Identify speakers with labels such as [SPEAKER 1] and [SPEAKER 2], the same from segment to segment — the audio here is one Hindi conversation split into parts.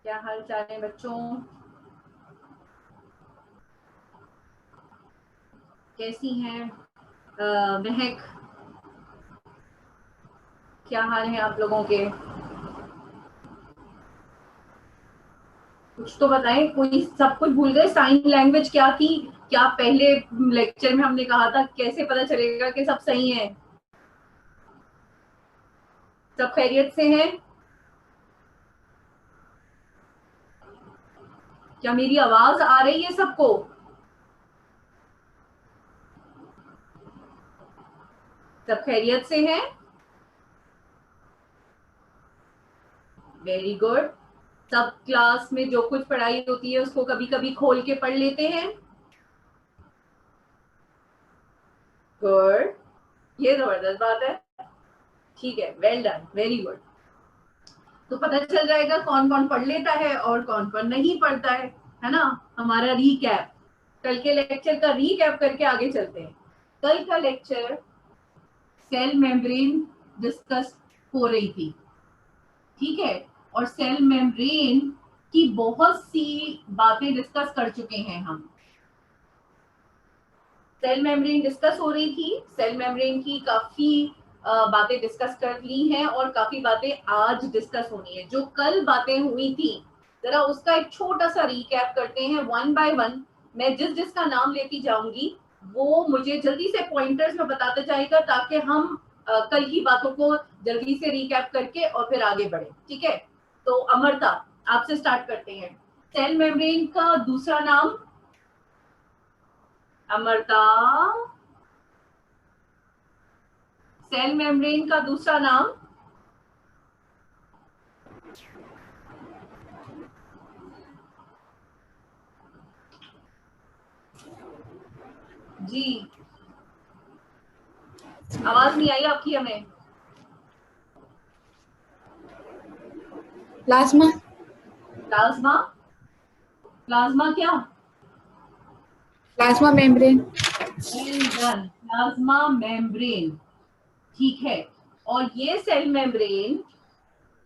[SPEAKER 1] क्या हाल चाल है बच्चों? कैसी हैं? महक, क्या हाल है आप लोगों के? कुछ तो बताएं। कोई सब कुछ भूल गए? साइन लैंग्वेज क्या थी? क्या पहले लेक्चर में हमने कहा था कैसे पता चलेगा कि सब सही है? सब खैरियत से हैं? क्या मेरी आवाज आ रही है सबको? सब खैरियत से हैं? Very good. सब क्लास में जो कुछ पढ़ाई होती है उसको कभी कभी खोल के पढ़ लेते हैं? गुड, ये जबरदस्त बात है। ठीक है, वेल डन, वेरी गुड। तो पता चल जाएगा कौन कौन पढ़ लेता है और कौन कौन नहीं पढ़ता है ना? हमारा रीकैप, कल के लेक्चर का रीकैप करके आगे चलते हैं। कल का लेक्चर सेल मेम्ब्रेन डिस्कस हो रही थी, ठीक है? और सेल मेम्ब्रेन की बहुत सी बातें डिस्कस कर चुके हैं हम। सेल मेम्ब्रेन डिस्कस हो रही थी, सेल मेम्ब्रेन की काफी बातें डिस्कस कर ली हैं और काफी बातें आज डिस्कस होनी है। जो कल बातें हुई थी जरा उसका एक छोटा सा रिकैप करते हैं वन बाय वन। मैं जिस जिसका नाम लेती जाऊंगी वो मुझे जल्दी से पॉइंटर्स में बताते जाएगा ताकि हम कल की बातों को जल्दी से रिकैप करके और फिर आगे बढ़े, ठीक है? तो अमरता, आपसे स्टार्ट करते हैं। सेल मेम्ब्रेन का दूसरा नाम? अमरता, सेल मेम्ब्रेन का दूसरा नाम? जी, आवाज नहीं आई आपकी हमें।
[SPEAKER 2] प्लाज्मा।
[SPEAKER 1] प्लाज्मा? प्लाज्मा क्या?
[SPEAKER 2] Plasma membrane.
[SPEAKER 1] Well done, plasma membrane, ठीक है। और ये सेल मेम्ब्रेन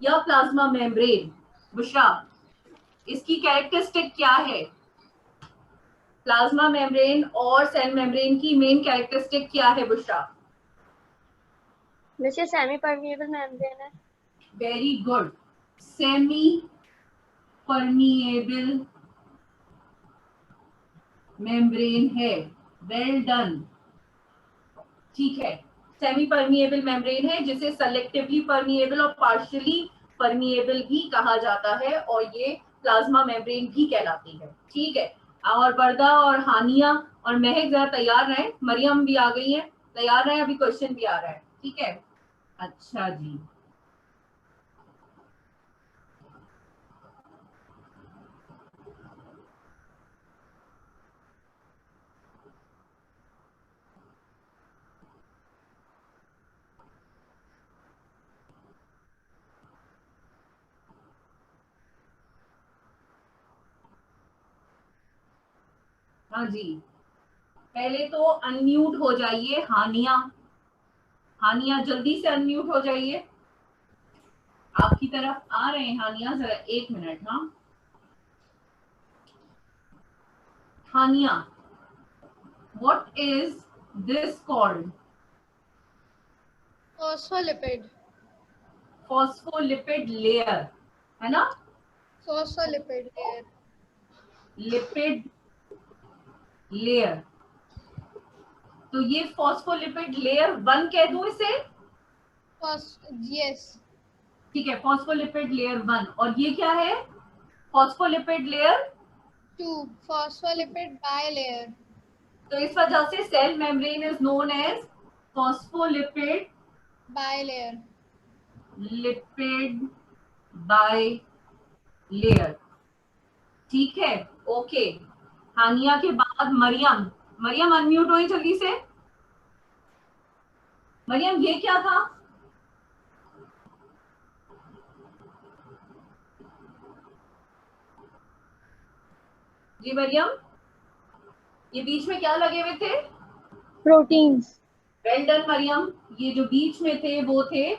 [SPEAKER 1] या प्लाज्मा मेम्ब्रेन, बुशरा, इसकी कैरेक्टरिस्टिक क्या है? प्लाज्मा मेम्ब्रेन और सेल मेम्ब्रेन की मेन कैरेक्टरिस्टिक क्या है बुशरा?
[SPEAKER 3] वैसे सेमी परमिएबल मेम्ब्रेन है।
[SPEAKER 1] Very good, semi permeable membrane है। वेल डन, ठीक है। सेमी परमिएबल मेम्ब्रेन है जिसे सेलेक्टिवली परमिएबल और पार्शियली परमिएबल भी कहा जाता है और ये प्लाज्मा मेम्ब्रेन भी कहलाती है, ठीक है। और वर्दा और हानिया और महक जरा तैयार रहें, मरियम भी आ गई है, तैयार रहें, अभी क्वेश्चन भी आ रहा है, ठीक है? अच्छा जी, हाँ जी। पहले तो अनम्यूट हो जाइए हानिया, हानिया जल्दी से अनम्यूट हो जाइए। आपकी तरफ आ रहे हैं हानिया, जरा एक मिनट। हाँ हानिया, what is this called?
[SPEAKER 4] Phospholipid.
[SPEAKER 1] Phospholipid layer, है ना?
[SPEAKER 4] Phospholipid layer.
[SPEAKER 1] लिपिड लेयर, तो ये फॉस्फोलिपिड लेयर वन कह दूं इसे?
[SPEAKER 4] यस।
[SPEAKER 1] ठीक है, फॉस्फोलिपिड लेयर वन। और ये क्या है? Phospholipid layer
[SPEAKER 4] 2 phospholipid bilayer.
[SPEAKER 1] तो इस वजह से cell membrane is known as phospholipid
[SPEAKER 4] bilayer.
[SPEAKER 1] Lipid bilayer, ठीक है, ओके। हानिया के बाद मरियम, मरियम अनम्यूट हुई जल्दी से। मरियम, ये क्या था? जी मरियम, ये बीच में क्या लगे हुए थे?
[SPEAKER 3] प्रोटीन्स।
[SPEAKER 1] वेल डन मरियम, ये जो बीच में थे वो थे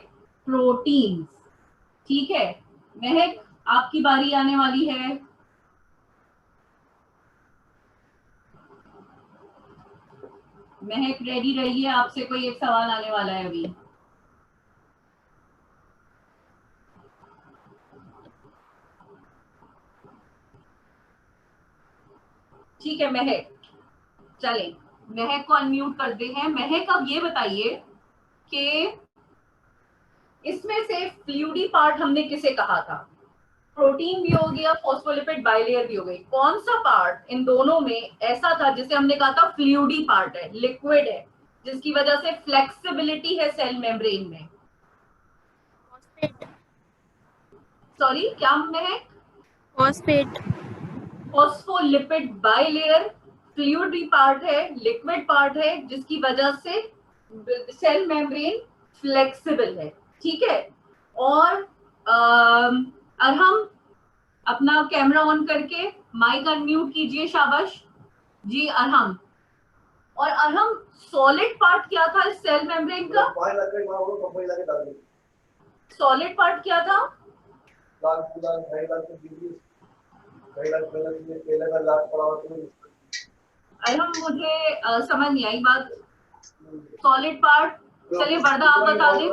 [SPEAKER 1] प्रोटीन्स, ठीक है। महक, आपकी बारी आने वाली है। महक रेडी रहिए, आपसे कोई एक सवाल आने वाला है अभी। ठीक है महक, चले महक को अनम्यूट करते हैं। महक अब ये बताइए कि इसमें से फ्लूइडी पार्ट हमने किसे कहा था? प्रोटीन भी हो गया, फॉस्फोलिपिड बाइलेयर भी हो गई। कौन सा पार्ट इन दोनों में ऐसा था जिसे हमने कहा था फ्लूइडी पार्ट है, लिक्विड है, जिसकी वजह से फ्लेक्सिबिलिटी है सेल मेम्ब्रेन में?
[SPEAKER 3] फॉस्फेट।
[SPEAKER 1] सॉरी क्या है?
[SPEAKER 3] फॉस्फेट।
[SPEAKER 1] फॉस्फोलिपिड बाइलेयर फ्लूइडी पार्ट है, लिक्विड पार्ट है, जिसकी वजह से सेल मेम्ब्रेन फ्लेक्सिबल है। ठीक है। और अरहम अपना कैमरा ऑन करके माइक अनम्यूट कीजिए, शाबाश जी अरहम। और अरहम सॉलिड पार्ट क्या था इस सेल मेम्ब्रेन का? सॉलिड पार्ट क्या था? अरहम मुझे समझ नहीं आई बात। सॉलिड पार्ट, चलिए वर्धा आप बता दें।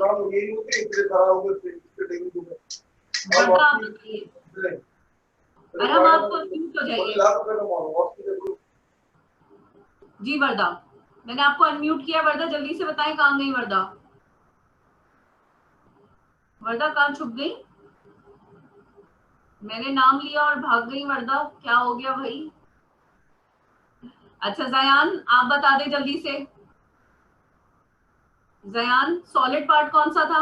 [SPEAKER 1] वर्धा आप बताइए। अरहम आप म्यूट हो जाइए। जी वर्धा, मैंने आपको अनम्यूट किया। वर्धा जल्दी से बताएं कहाँ गई वर्धा? वर्धा कहाँ छुप गई? मैंने नाम लिया और भाग गई वर्धा, क्या हो गया भाई? अच्छा जयान आप बता दे जल्दी से। जयान सॉलिड पार्ट कौन सा था?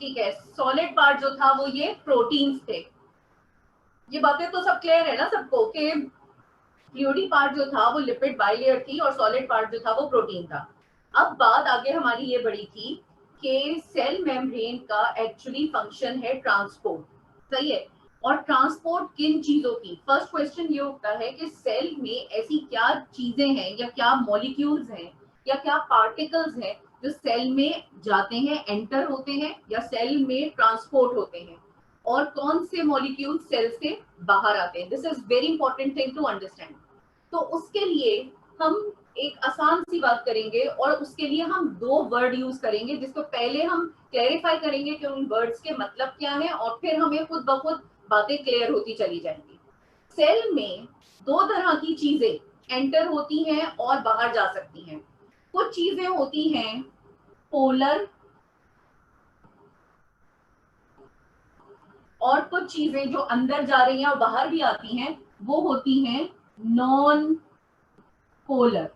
[SPEAKER 1] ठीक है, सॉलिड पार्ट जो था वो ये प्रोटीन्स थे। ये बातें तो सब क्लियर है ना सबको कि फ्लूइडी पार्ट जो था वो लिपिड बाइलेयर थी और सॉलिड पार्ट जो था वो प्रोटीन था। अब बात आगे हमारी ये बढ़ी थी कि सेल मेम्ब्रेन का एक्चुअली फंक्शन है ट्रांसपोर्ट, सही है। और ट्रांसपोर्ट किन चीजों की? फर्स्ट क्वेश्चन ये उठता है कि सेल में ऐसी क्या चीजें हैं या क्या मॉलिक्यूल्स हैं या क्या पार्टिकल्स हैं जो सेल में जाते हैं, एंटर होते हैं या सेल में ट्रांसपोर्ट होते हैं, और कौन से मॉलिक्यूल सेल से बाहर आते हैं। This is very important thing to understand. तो उसके लिए हम एक आसान सी बात करेंगे और उसके लिए हम दो वर्ड यूज करेंगे, जिसको पहले हम क्लैरिफाई करेंगे कि उन वर्ड्स के मतलब क्या है, और फिर हमें खुद ब खुद बातें क्लियर होती चली जाएंगी। सेल में दो तरह की चीजें एंटर होती हैं और बाहर जा सकती हैं। कुछ चीजें होती हैं पोलर और कुछ चीजें जो अंदर जा रही हैं और बाहर भी आती हैं वो होती हैं नॉन पोलर।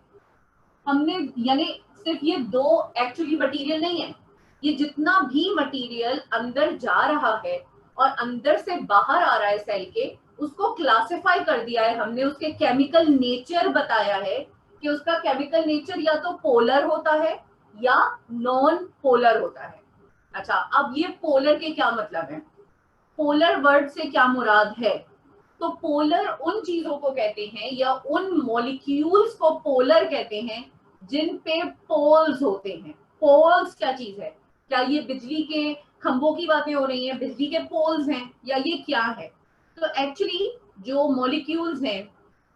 [SPEAKER 1] हमने यानी सिर्फ ये दो एक्चुअली मटेरियल नहीं है, ये जितना भी मटेरियल अंदर जा रहा है और अंदर से बाहर आ रहा है सेल के, उसको क्लासिफाई कर दिया है हमने, उसके केमिकल नेचर बताया है कि उसका केमिकल नेचर या तो पोलर होता है या नॉन पोलर होता है। अच्छा, अब ये पोलर के क्या मतलब है, पोलर वर्ड से क्या मुराद है? तो पोलर उन चीजों को कहते हैं या उन मॉलिक्यूल्स को पोलर कहते हैं जिन पे पोल्स होते हैं। पोल्स क्या चीज है? क्या ये बिजली के खंभों की बातें हो रही हैं, बिजली के पोल्स हैं, या ये क्या है? तो एक्चुअली जो मॉलिक्यूल्स हैं,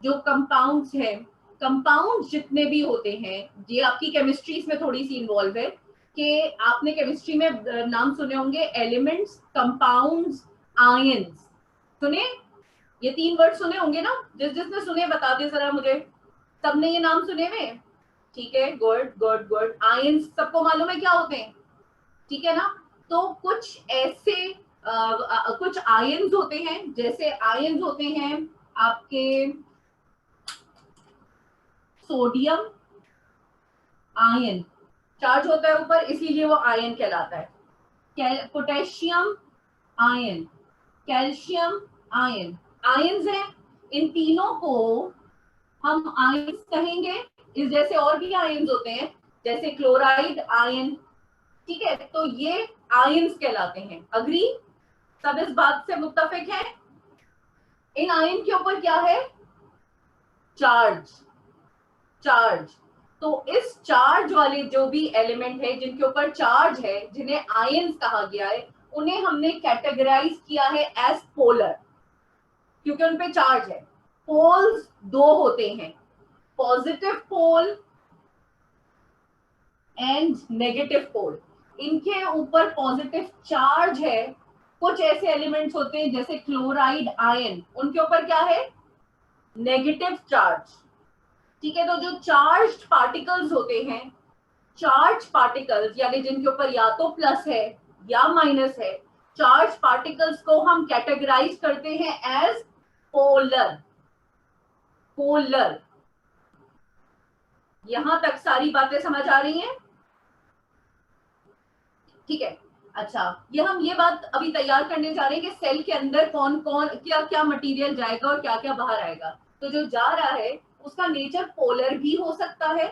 [SPEAKER 1] जो कंपाउंड्स हैं, कंपाउंड जितने भी होते हैं, ये आपकी केमिस्ट्री इसमें थोड़ी सी इन्वॉल्व है कि आपने केमिस्ट्री में नाम सुने होंगे, एलिमेंट्स, कंपाउंड्स, आयंस। सुने? ये तीन वर्ड सुने होंगे ना? जिसने सुने बता दे जरा मुझे। सबने ये नाम सुने हुए? ठीक है, गुड गुड गुड। आयंस सबको मालूम है क्या होते हैं, ठीक है ना? तो कुछ ऐसे कुछ आयंस होते हैं, जैसे आयंस होते हैं आपके सोडियम आयन, चार्ज होता है ऊपर इसलिए वो आयन कहलाता है। Potassium ion, calcium ion, ions हैं। इन तीनों को हम आयंस कहेंगे। इस जैसे और भी आयंस होते हैं, जैसे क्लोराइड आयन, ठीक है? तो ये आयंस कहलाते हैं। अग्री? सब इस बात से मुत्तफिक हैं? इन आयन के ऊपर क्या है? चार्ज। चार्ज। तो इस चार्ज वाले जो भी एलिमेंट है जिनके ऊपर चार्ज है, जिन्हें आयंस कहा गया है, उन्हें हमने कैटेगराइज किया है एज पोलर, क्योंकि उन पे चार्ज है। पोल्स दो होते हैं, positive pole and negative pole. इनके ऊपर पॉजिटिव चार्ज है। कुछ ऐसे एलिमेंट्स होते हैं जैसे क्लोराइड आयन, उनके ऊपर क्या है, नेगेटिव चार्ज। ठीक है, तो जो चार्ज पार्टिकल्स होते हैं, चार्ज पार्टिकल्स यानी जिनके ऊपर या तो प्लस है या माइनस है, चार्ज पार्टिकल्स को हम कैटेगराइज करते हैं एज पोलर। पोलर, यहां तक सारी बातें समझ आ रही हैं? ठीक है। अच्छा, ये बात अभी तैयार करने जा रहे हैं कि सेल के अंदर कौन कौन क्या क्या मटेरियल जाएगा और क्या क्या बाहर आएगा। तो जो जा रहा है उसका नेचर पोलर भी हो सकता है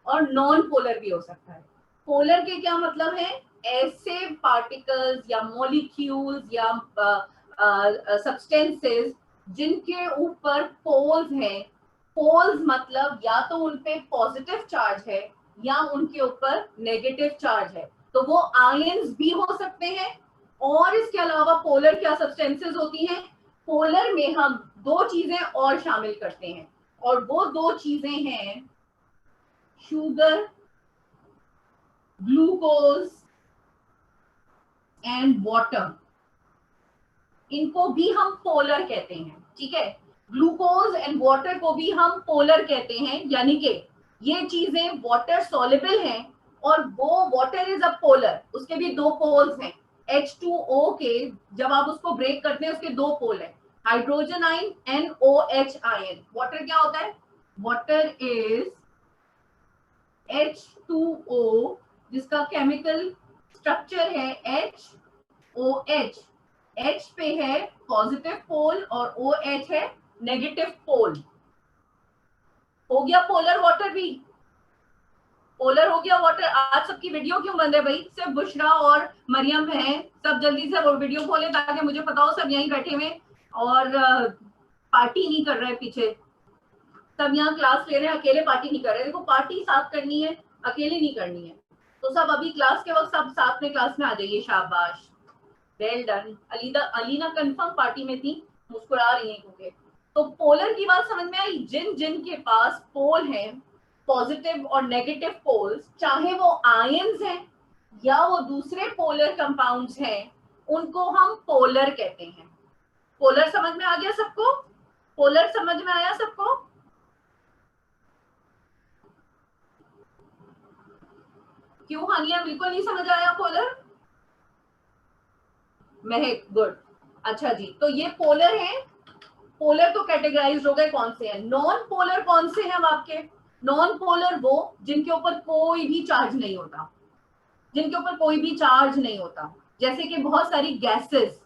[SPEAKER 1] और नॉन पोलर भी हो सकता है। पोलर के क्या मतलब है, ऐसे पार्टिकल्स या मॉलिक्यूल्स या सब्सटेंसेस जिनके ऊपर पोल्स हैं। पोल्स मतलब या तो उनपे पॉजिटिव चार्ज है या उनके ऊपर नेगेटिव चार्ज है, तो वो आयंस भी हो सकते हैं। और इसके अलावा पोलर क्या सब्सटेंसेस होती हैं, पोलर में हम दो चीजें और शामिल करते हैं, और वो दो चीजें हैं शुगर, ग्लूकोज एंड वाटर। इनको भी हम पोलर कहते हैं। ठीक है, ग्लूकोज एंड वाटर को भी हम पोलर कहते हैं, यानी कि ये चीजें वाटर सॉल्युबल हैं और वो वाटर इज अ पोलर। उसके भी दो पोल्स हैं, H2O के जब आप उसको ब्रेक करते हैं उसके दो पोल हैं, hydrogen ion, NOH ion. Water क्या होता है, वाटर इज H2O जिसका केमिकल स्ट्रक्चर है HOH। H पे है पॉजिटिव पोल और OH है नेगेटिव पोल। हो गया पोलर वाटर भी, पोलर हो गया वाटर। आज सबकी वीडियो क्यों बंद है भाई? सिर्फ बुशरा और मरियम हैं, सब जल्दी से वो वीडियो खोले ताकि मुझे पता हो सब यहीं बैठे हुए और पार्टी नहीं कर रहे पीछे। सब यहाँ क्लास ले रहे हैं, अकेले पार्टी नहीं कर रहे। देखो पार्टी साथ करनी है, अकेले नहीं करनी है। तो सब अभी क्लास के वक्त सब साथ में क्लास में आ जाइए। शाबाश, well done. Alina confirm party में थी, मुस्कुरा रही है क्योंकि। तो पोलर की बात समझ में आई। जिन जिन के पास पोल हैं, पॉजिटिव और नेगेटिव पोल्स, चाहे वो आयंस हैं या वो दूसरे पोलर कंपाउंड्स हैं, उनको हम पोलर कहते हैं। पोलर समझ में आ गया सबको? पोलर समझ में आया सबको? क्यों हानिया, बिल्कुल नहीं समझ आया पोलर? महक, गुड। अच्छा जी, तो ये पोलर हैं। पोलर तो कैटेगराइज हो गए कौन से हैं। नॉन पोलर कौन से हैं आपके? नॉन पोलर वो जिनके ऊपर कोई भी चार्ज नहीं होता, जिनके ऊपर कोई भी चार्ज नहीं होता। जैसे कि बहुत सारी गैसेस,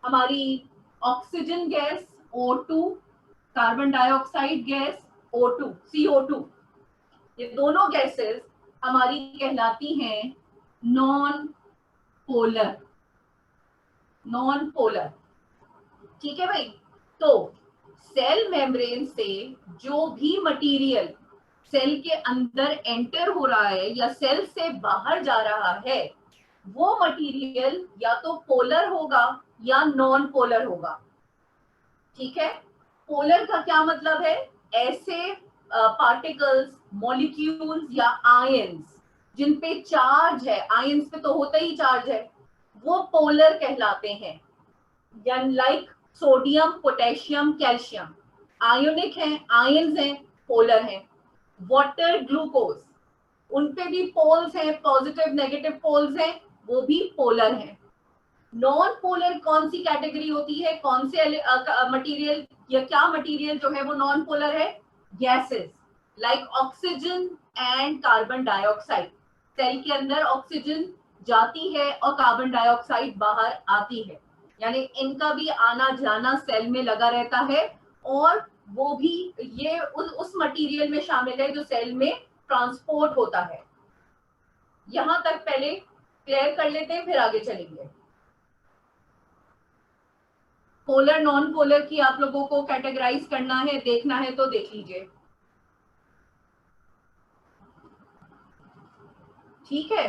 [SPEAKER 1] हमारी oxygen gas O2, carbon dioxide gas O2, CO2, ये दोनों गैसेस हमारी कहलाती हैं नॉन पोलर। नॉन पोलर, ठीक है भाई। तो सेल मेम्ब्रेन से जो भी मटेरियल सेल के अंदर एंटर हो रहा है या सेल से बाहर जा रहा है, वो मटेरियल या तो पोलर होगा या नॉन पोलर होगा। ठीक है, पोलर का क्या मतलब है, ऐसे पार्टिकल्स, मॉलिक्यूल्स या आयंस जिन पे चार्ज है, आयंस पे तो होता ही चार्ज है, वो पोलर कहलाते हैं। Like sodium, potassium, calcium ionic हैं, आयंस हैं, पोलर हैं। वाटर, ग्लूकोज, उनपे भी पोल्स हैं, पॉजिटिव नेगेटिव पोल्स हैं, वो भी पोलर हैं। नॉन पोलर कौन सी कैटेगरी होती है, कौन से मटेरियल या क्या मटेरियल जो है वो नॉन पोलर है? Gases like oxygen and carbon dioxide. Cell के अंदर ऑक्सीजन जाती है और कार्बन डाइऑक्साइड बाहर आती है, यानी इनका भी आना जाना सेल में लगा रहता है, और वो भी ये उस मटेरियल में शामिल है जो सेल में ट्रांसपोर्ट होता है। यहां तक पहले क्लियर कर लेते हैं, फिर आगे चलेंगे। पोलर नॉन पोलर की आप लोगों को कैटेगराइज करना है, देखना है तो देख लीजिए। ठीक है,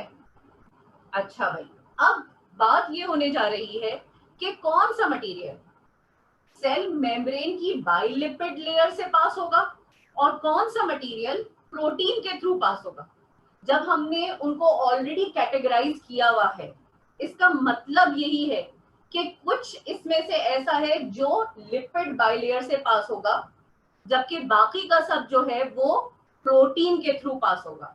[SPEAKER 1] अच्छा भाई, अब बात ये होने जा रही है कि कौन सा मटेरियल सेल मेम्ब्रेन की बाइलिपिड लेयर से पास होगा और कौन सा मटेरियल प्रोटीन के थ्रू पास होगा। जब हमने उनको ऑलरेडी कैटेगराइज किया हुआ है, इसका मतलब यही है कि कुछ इसमें से ऐसा है जो लिपिड बाइलेयर से पास होगा, जबकि बाकी का सब जो है वो प्रोटीन के थ्रू पास होगा।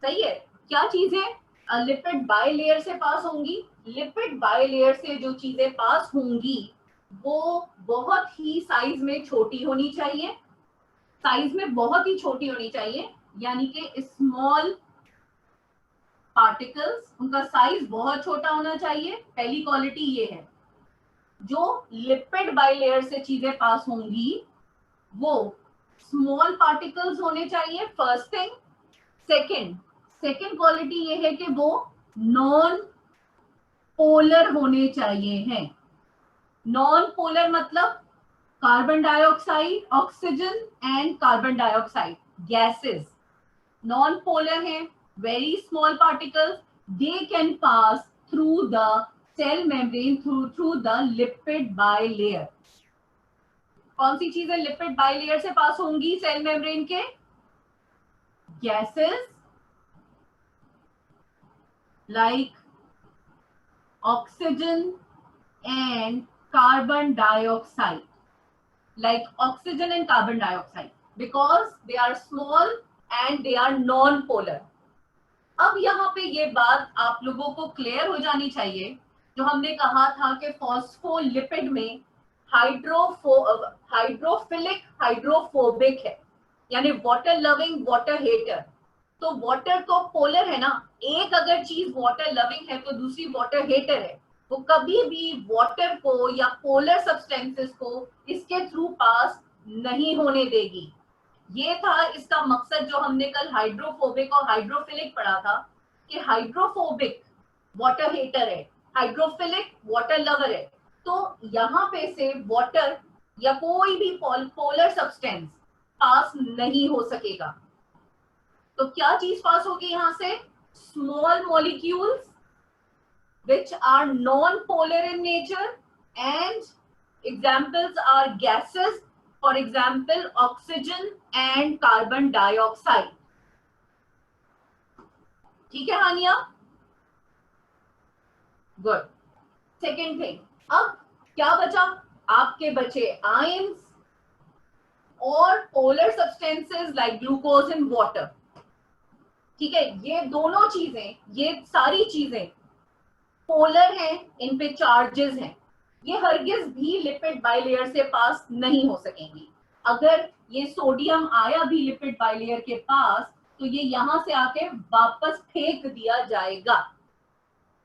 [SPEAKER 1] सही है, क्या चीजें लिपिड बाइलेयर से पास होंगी? लिपिड बाइलेयर से जो चीजें पास होंगी वो बहुत ही साइज में छोटी होनी चाहिए, साइज में बहुत ही छोटी होनी चाहिए, यानी कि स्मॉल पार्टिकल्स, उनका साइज बहुत छोटा होना चाहिए। पहली क्वालिटी ये है। जो लिपिड बाइलेयर से चीजें पास होंगी वो स्मॉल पार्टिकल्स होने चाहिए, फर्स्ट थिंग। सेकंड क्वालिटी ये है कि वो नॉन पोलर होने चाहिए हैं। नॉन पोलर मतलब carbon dioxide, oxygen and carbon dioxide gases non polar हैं, very small particles, they can pass through the cell membrane through the lipid bilayer। कौन सी चीजें लिपिड बाइलेयर से पास होंगी सेल मेम्ब्रेन के? Gases like oxygen and carbon dioxide, like oxygen and carbon dioxide, because they are small and they are non-polar। अब यहाँ पे ये बात आप लोगों को क्लियर हो जानी चाहिए, जो हमने कहा था कि फॉस्फोलिपिड में हाइड्रोफिलिक हाइड्रोफोबिक है, यानी वाटर लविंग वाटर हेटर। तो वाटर तो पोलर है ना, एक अगर चीज वाटर लविंग है तो दूसरी वाटर हेटर है, वो कभी भी वाटर को या पोलर सब्सटेंसेस को इसके थ्रू पास नहीं होने देगी। ये था इसका मकसद, जो हमने कल हाइड्रोफोबिक और हाइड्रोफिलिक पढ़ा था कि हाइड्रोफोबिक वाटर हेटर है, हाइड्रोफिलिक वाटर लवर है। तो यहाँ पे से वाटर या कोई भी पोलर सब्सटेंस पास नहीं हो सकेगा। तो क्या चीज पास होगी यहाँ से? Small molecules which are non-polar in nature, and examples are gases, for example oxygen and carbon dioxide। ठीक है हानिया? गुड। सेकेंड थिंग, अब क्या बचा? आपके बचे आयंस और polar substances like glucose in water. ठीक है, ये दोनों चीजें, ये सारी चीजें पोलर हैं, इन पे चार्जेस हैं, ये हरगिज भी लिपिड बाइलेयर से पास नहीं हो सकेंगी। अगर ये सोडियम आया भी लिपिड बाइलेयर के पास तो ये यहां से आके वापस फेंक दिया जाएगा,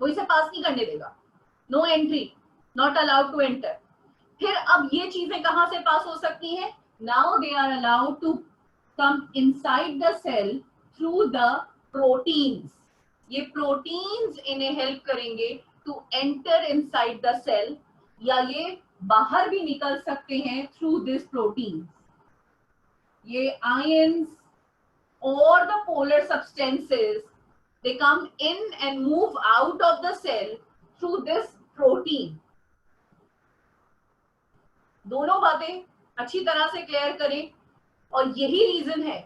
[SPEAKER 1] वो इसे पास नहीं करने देगा। No entry, not allowed to enter. फिर अब ये चीजें कहां से पास हो सकती हैं? Now they are allowed to come inside the cell through the proteins. ये प्रोटीन्स इन्हें हेल्प करेंगे to enter inside the cell, या ये बाहर भी निकल सकते हैं थ्रू दिस प्रोटीन। ये आयंस और the polar substances, they come in and move out of the cell through this protein। दोनों बातें अच्छी तरह से क्लियर करें। और यही रीजन है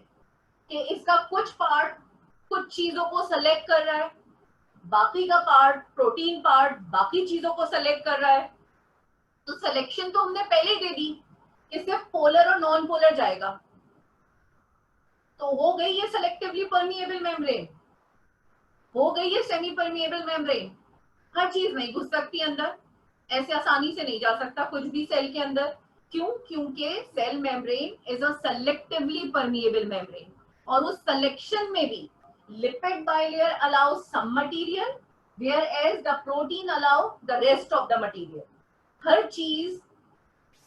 [SPEAKER 1] कि इसका कुछ पार्ट कुछ चीजों को सेलेक्ट कर रहा है, बाकी का पार्ट, प्रोटीन पार्ट, बाकी चीजों को सेलेक्ट कर रहा है। तो सिलेक्शन तो हमने पहले दे दी कि सिर्फ पोलर और नॉन पोलर जाएगा, तो हो गई ये सेलेक्टिवली परमिएबल मेम्ब्रेन, हो गई ये सेमी परमिएबल मेम्ब्रेन। हर चीज नहीं घुस सकती अंदर, ऐसे आसानी से नहीं जा सकता कुछ भी सेल के अंदर। क्यों? क्योंकि cell membrane is a selectively permeable membrane, और उस सिलेक्शन में भी lipid bilayer allows some material whereas the protein allow the rest of the material। हर चीज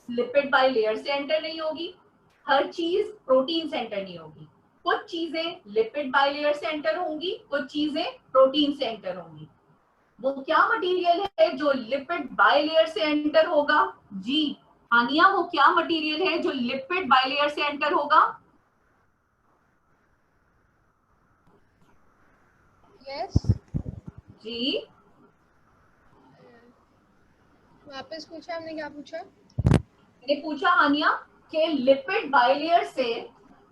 [SPEAKER 1] लिपिड बाइलेयर से एंटर नहीं होगी, हर चीज प्रोटीन से एंटर नहीं होगी। कुछ चीजें लिपिड बाइलेयर से एंटर होंगी, कुछ चीजें प्रोटीन से एंटर होंगी। वो क्या मटेरियल है जो लिपिड बाइलेयर से एंटर होगा? जी आनिया, वो क्या मटेरियल है जो लिपिड बाइलेयर से एंटर होगा?
[SPEAKER 4] यस
[SPEAKER 1] जी
[SPEAKER 4] वापस पूछा, हमने क्या पूछा?
[SPEAKER 1] मैंने पूछा हानिया कि लिपिड बाइलेयर से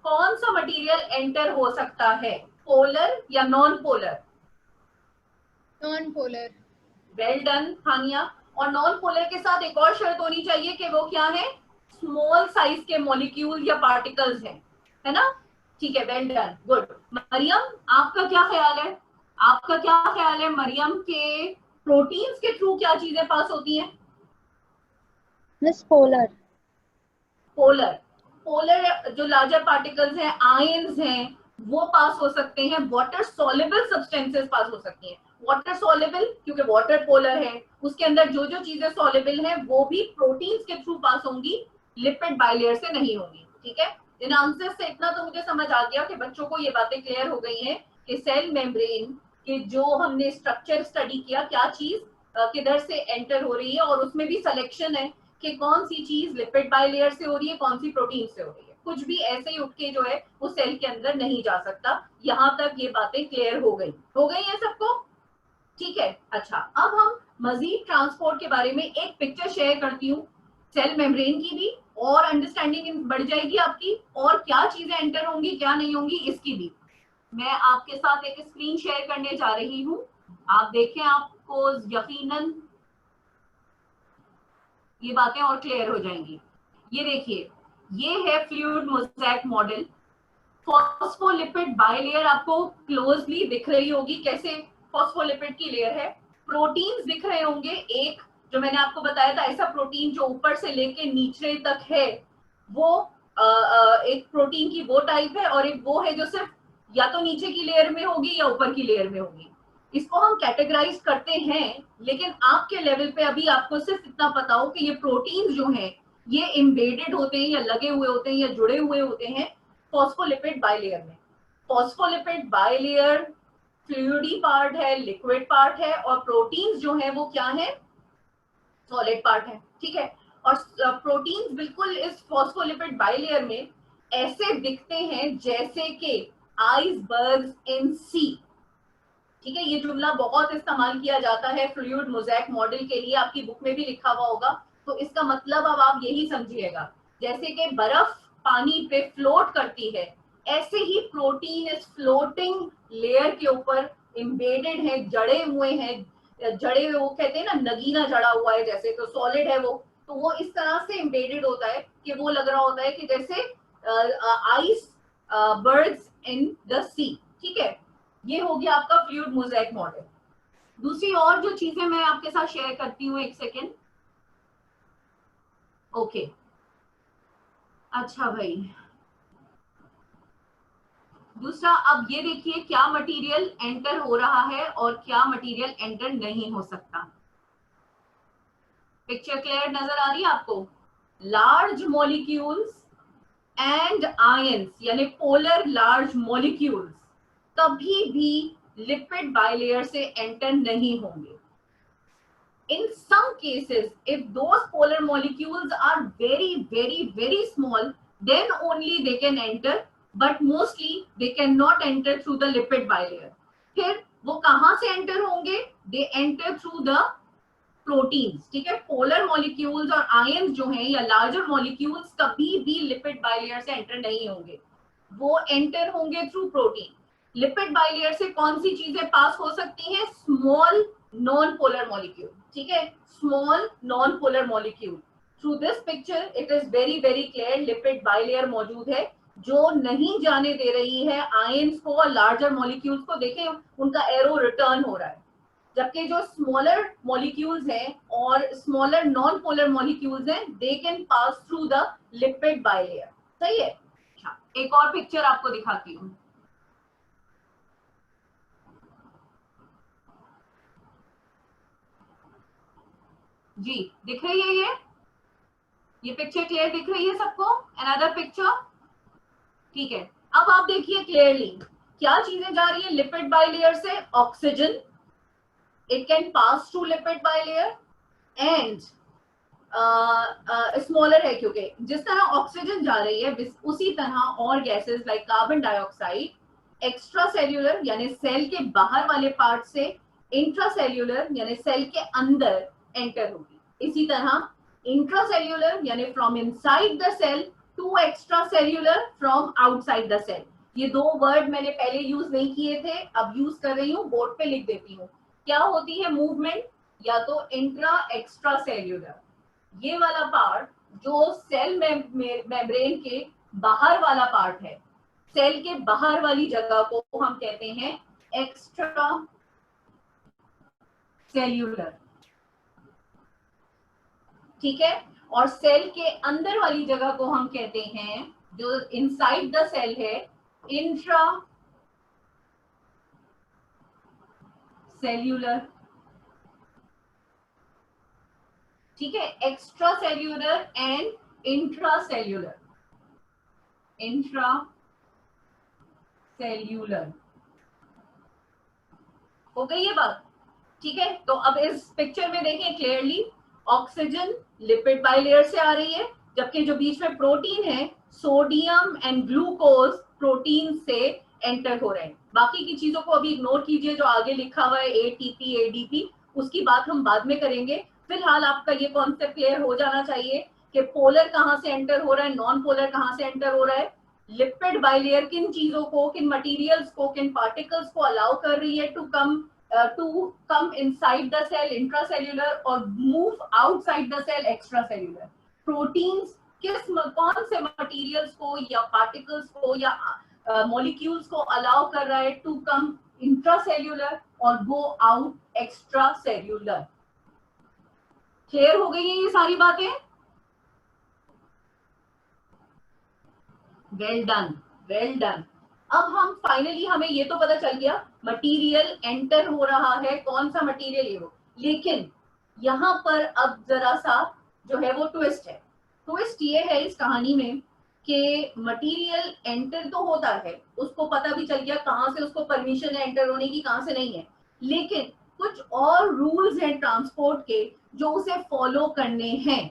[SPEAKER 1] कौन सा मटेरियल एंटर हो सकता है, पोलर या non polar?
[SPEAKER 4] Non polar.
[SPEAKER 1] Well done Hania. और नॉन पोलर के साथ एक और शर्त होनी चाहिए कि वो क्या है, स्मॉल साइज के मॉलिक्यूल या पार्टिकल्स हैं, है ना? ठीक है, वेल डन, गुड। मरियम, आपका क्या ख्याल है? आपका क्या ख्याल है मरियम के प्रोटीन्स के थ्रू क्या चीजें पास होती हैं?
[SPEAKER 3] Miss polar.
[SPEAKER 1] पोलर। पोलर जो लार्जर पार्टिकल्स हैं, आयंस हैं, वो पास हो सकते हैं। वाटर सॉल्युबल सब्सटेंसेस पास हो सकती हैं। वाटर सॉल्युबल क्योंकि वाटर पोलर है, उसके अंदर जो जो चीजें सॉल्युबल हैं वो भी प्रोटीन्स के थ्रू पास होंगी, लिपिड बाइलेयर से नहीं होंगी। ठीक है, इन आंसर से इतना तो मुझे समझ आ गया कि बच्चों को ये बातें क्लियर हो गई हैं कि सेल मेम्ब्रेन के जो हमने स्ट्रक्चर स्टडी किया, क्या चीज किधर से एंटर हो रही है, और उसमें भी सिलेक्शन है कि कौन सी चीज लिपिड बाइलेयर से हो रही है, कौन सी प्रोटीन से हो रही है। कुछ भी ऐसे ही उठ के जो है वो सेल के अंदर नहीं जा सकता। यहाँ तक ये बातें क्लियर हो गई है सबको? ठीक है, अच्छा अब हम मजीद ट्रांसपोर्ट के बारे में एक पिक्चर शेयर करती हूँ, सेल मेम्ब्रेन की भी, और अंडरस्टैंडिंग बढ़ जाएगी आपकी, और क्या चीजें एंटर होंगी क्या नहीं होंगी इसकी भी। मैं आपके साथ एक स्क्रीन शेयर करने जा रही हूँ, आप देखें, आपको यकीनन ये बातें और क्लियर हो जाएंगी। ये देखिए, ये है fluid mosaic model. Phospholipid bilayer आपको क्लोजली दिख रही होगी, कैसे फॉस्फोलिपिड की लेयर है। प्रोटीन्स दिख रहे होंगे, एक जो मैंने आपको बताया था, ऐसा प्रोटीन जो ऊपर से लेके नीचे तक है, वो एक प्रोटीन की वो टाइप है, और एक वो है जो सिर्फ या तो नीचे की लेयर में होगी या ऊपर की लेयर में होगी। इसको हम कैटेगराइज करते हैं, लेकिन आपके लेवल पे अभी आपको सिर्फ इतना पता हो कि ये प्रोटीन्स जो हैं ये एम्बेडेड होते हैं या लगे हुए होते हैं या जुड़े हुए होते हैं फॉस्फोलिपिड बाइलेयर में। फॉस्फोलिपिड बाइलेयर फ्लूइडी पार्ट है, लिक्विड पार्ट है, और प्रोटीन्स जो है वो क्या है, सॉलिड पार्ट है। ठीक है, और प्रोटीन्स बिल्कुल इस फॉस्फोलिपिड बाइलेयर में ऐसे दिखते हैं जैसे कि आइसबर्ग्स इन सी। ठीक है, ये जुमला बहुत इस्तेमाल किया जाता है फ्लूइड मोज़ेक मॉडल के लिए, आपकी बुक में भी लिखा हुआ होगा। तो इसका मतलब अब आप यही समझिएगा, जैसे कि बर्फ पानी पे फ्लोट करती है, ऐसे ही प्रोटीन इस फ्लोटिंग लेयर के ऊपर एम्बेडेड है, जड़े हुए हैं। जड़े हुए, वो कहते हैं ना नगीना जड़ा हुआ है जैसे, तो सॉलिड है वो। तो वो इस तरह से एम्बेडेड होता है कि वो लग रहा होता है कि जैसे आइस बर्ड्स इन द सी। ठीक है, ये हो गया आपका फ्लूइड मोज़ेक मॉडल। दूसरी और जो चीजें मैं आपके साथ शेयर करती हूँ, एक सेकेंड। ओके, अच्छा भाई, दूसरा अब ये देखिए क्या मटेरियल एंटर हो रहा है और क्या मटेरियल एंटर नहीं हो सकता। पिक्चर क्लियर नजर आ रही है आपको? लार्ज मॉलिक्यूल्स एंड आयंस, यानी पोलर लार्ज मॉलिक्यूल्स कभी भी लिपिड बाइलेयर से एंटर नहीं होंगे। In some cases, if those polar molecules are very small, then only they can enter, but mostly they cannot enter through the lipid bilayer. फिर वो कहाँ से enter होंगे? They enter through the proteins. ठीक है, polar molecules और ions जो हैं या larger molecules कभी भी lipid bilayer से enter नहीं होंगे, वो enter होंगे through protein. लिपिड बाइलेयर से कौन सी चीजें पास हो सकती हैं? Small non polar molecule. ठीक है, small non polar molecule. Through this picture it is very clear, lipid bilayer मौजूद है जो नहीं जाने दे रही है आयंस को और लार्जर मॉलिक्यूल्स को। देखें उनका एरो रिटर्न हो रहा है, जबकि जो स्मॉलर मॉलिक्यूल्स हैं और स्मॉलर नॉन पोलर मॉलिक्यूल्स हैं, they can pass through the lipid bilayer. सही है? अच्छा, एक और पिक्चर आपको दिखाती हूँ। जी, दिख रही है ये पिक्चर क्लियर दिख रही है सबको? अनदर पिक्चर, ठीक है। अब आप देखिए क्लियरली क्या चीजें जा रही है लिपिड बाइलेयर से? Oxygen, it can pass through lipid bilayer, and smaller है क्योंकि जिस तरह ऑक्सीजन जा रही है उसी तरह और gases like carbon dioxide extra cellular यानी सेल के बाहर वाले पार्ट से इंट्रासेल्यूलर यानी सेल के अंदर एंटर होगी। इसी तरह इंट्रासेल्यूलर यानी from inside the cell to extracellular from outside the cell. ये दो वर्ड मैंने पहले यूज नहीं किए थे, अब यूज कर रही हूँ, बोर्ड पे लिख देती हूँ। क्या होती है मूवमेंट? या तो इंट्रा एक्स्ट्रा सेल्यूलर, ये वाला पार्ट जो सेल मेम्ब्रेन के बाहर वाला पार्ट है, सेल के बाहर वाली जगह को हम कहते हैं एक्स्ट्रा सेल्यूलर, ठीक है। और सेल के अंदर वाली जगह को हम कहते हैं, जो इनसाइड द सेल है, इंट्रा सेल्यूलर, ठीक है। Extra cellular and intra cellular, intra cellular, हो गई ये बात, ठीक है। तो अब इस पिक्चर में देखें क्लियरली, ऑक्सीजन लिपिड बाइलेयर से आ रही है, जबकि जो बीच में प्रोटीन है, सोडियम एंड ग्लूकोज प्रोटीन से एंटर हो रहे हैं। बाकी की चीजों को अभी इग्नोर कीजिए, जो आगे लिखा हुआ है एटीपी एडीपी, उसकी बात हम बाद में करेंगे। फिलहाल आपका ये कॉन्सेप्ट क्लियर हो जाना चाहिए कि पोलर कहाँ से एंटर हो रहा है, नॉन पोलर कहाँ से एंटर हो रहा है। लिपिड बाइलेयर किन चीजों को, किन मटेरियल्स को, किन पार्टिकल्स को अलाउ कर रही है to come inside the cell intracellular और move outside the cell extracellular। Proteins कौन से मटेरियल्स को या पार्टिकल्स को या मॉलिक्यूल्स को अलाउ कर रहा है टू कम इंट्रासेल्यूलर और गो आउट एक्स्ट्रासेल्यूलर। क्लियर हो गई है ये सारी बातें? Well done, well done. अब हम फाइनली, हमें ये तो पता चल गया मटेरियल एंटर हो रहा है, कौन सा मटेरियल ये हो, लेकिन यहाँ पर अब जरा सा जो है वो ट्विस्ट है। ट्विस्ट ये है इस कहानी में कि मटेरियल एंटर तो होता है, उसको पता भी चल गया कहाँ से उसको परमिशन है एंटर होने की, कहाँ से नहीं है, लेकिन कुछ और रूल्स हैं ट्रांसपोर्ट के जो उसे फॉलो करने हैं,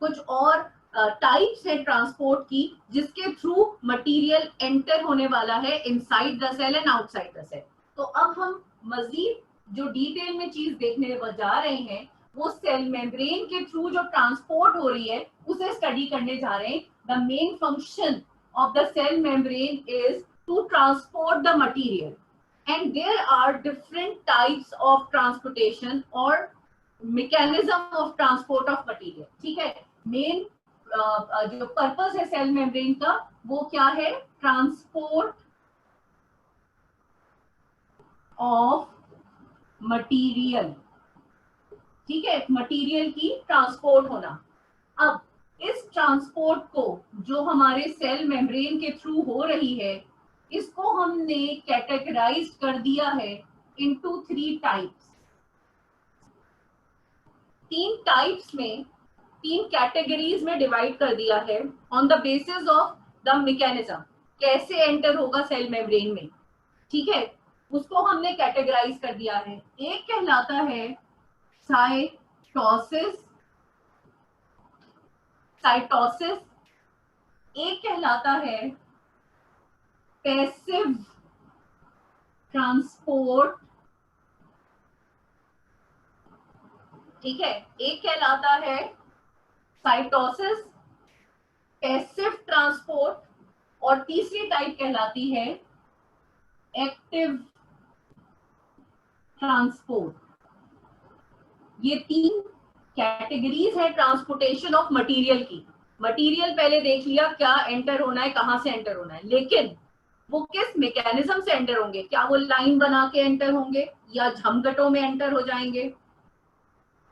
[SPEAKER 1] कुछ और टाइप्स है ट्रांसपोर्ट की जिसके थ्रू मटेरियल एंटर होने वाला है inside the cell and outside the cell. तो अब हम मजीद जो डिटेल में चीज देखने जा रहे हैं, वो सेल मेम्ब्रेन के थ्रू जो ट्रांसपोर्ट हो रही है उसे स्टडी करने जा रहे हैं। The main function of the cell membrane is to transport the material and there are different types of transportation और mechanism of transport of material, ठीक है। मेन जो पर्पस है सेल मेम्ब्रेन का वो क्या है? ट्रांसपोर्ट ऑफ मटेरियल, ठीक है, मटेरियल की ट्रांसपोर्ट होना। अब इस ट्रांसपोर्ट को जो हमारे सेल मेम्ब्रेन के थ्रू हो रही है, इसको हमने कैटेगराइज कर दिया है इनटू 3 टाइप्स। 3 टाइप्स में, 3 कैटेगरीज में डिवाइड कर दिया है on the basis of the mechanism, कैसे एंटर होगा सेल मेम्ब्रेन में, ठीक है, उसको हमने कैटेगराइज कर दिया है। एक कहलाता है साइटोसिस, साइटोसिस, एक कहलाता है पैसिव ट्रांसपोर्ट, ठीक है, एक कहलाता है साइटोसिस, पैसिव ट्रांसपोर्ट, और तीसरी टाइप कहलाती है एक्टिव ट्रांसपोर्ट। ये 3 कैटेगरीज है ट्रांसपोर्टेशन ऑफ मटेरियल की। मटेरियल पहले देख लिया क्या एंटर होना है, कहां से एंटर होना है, लेकिन वो किस मैकेनिज्म से एंटर होंगे? क्या वो लाइन बना के एंटर होंगे या झमगटों में एंटर हो जाएंगे?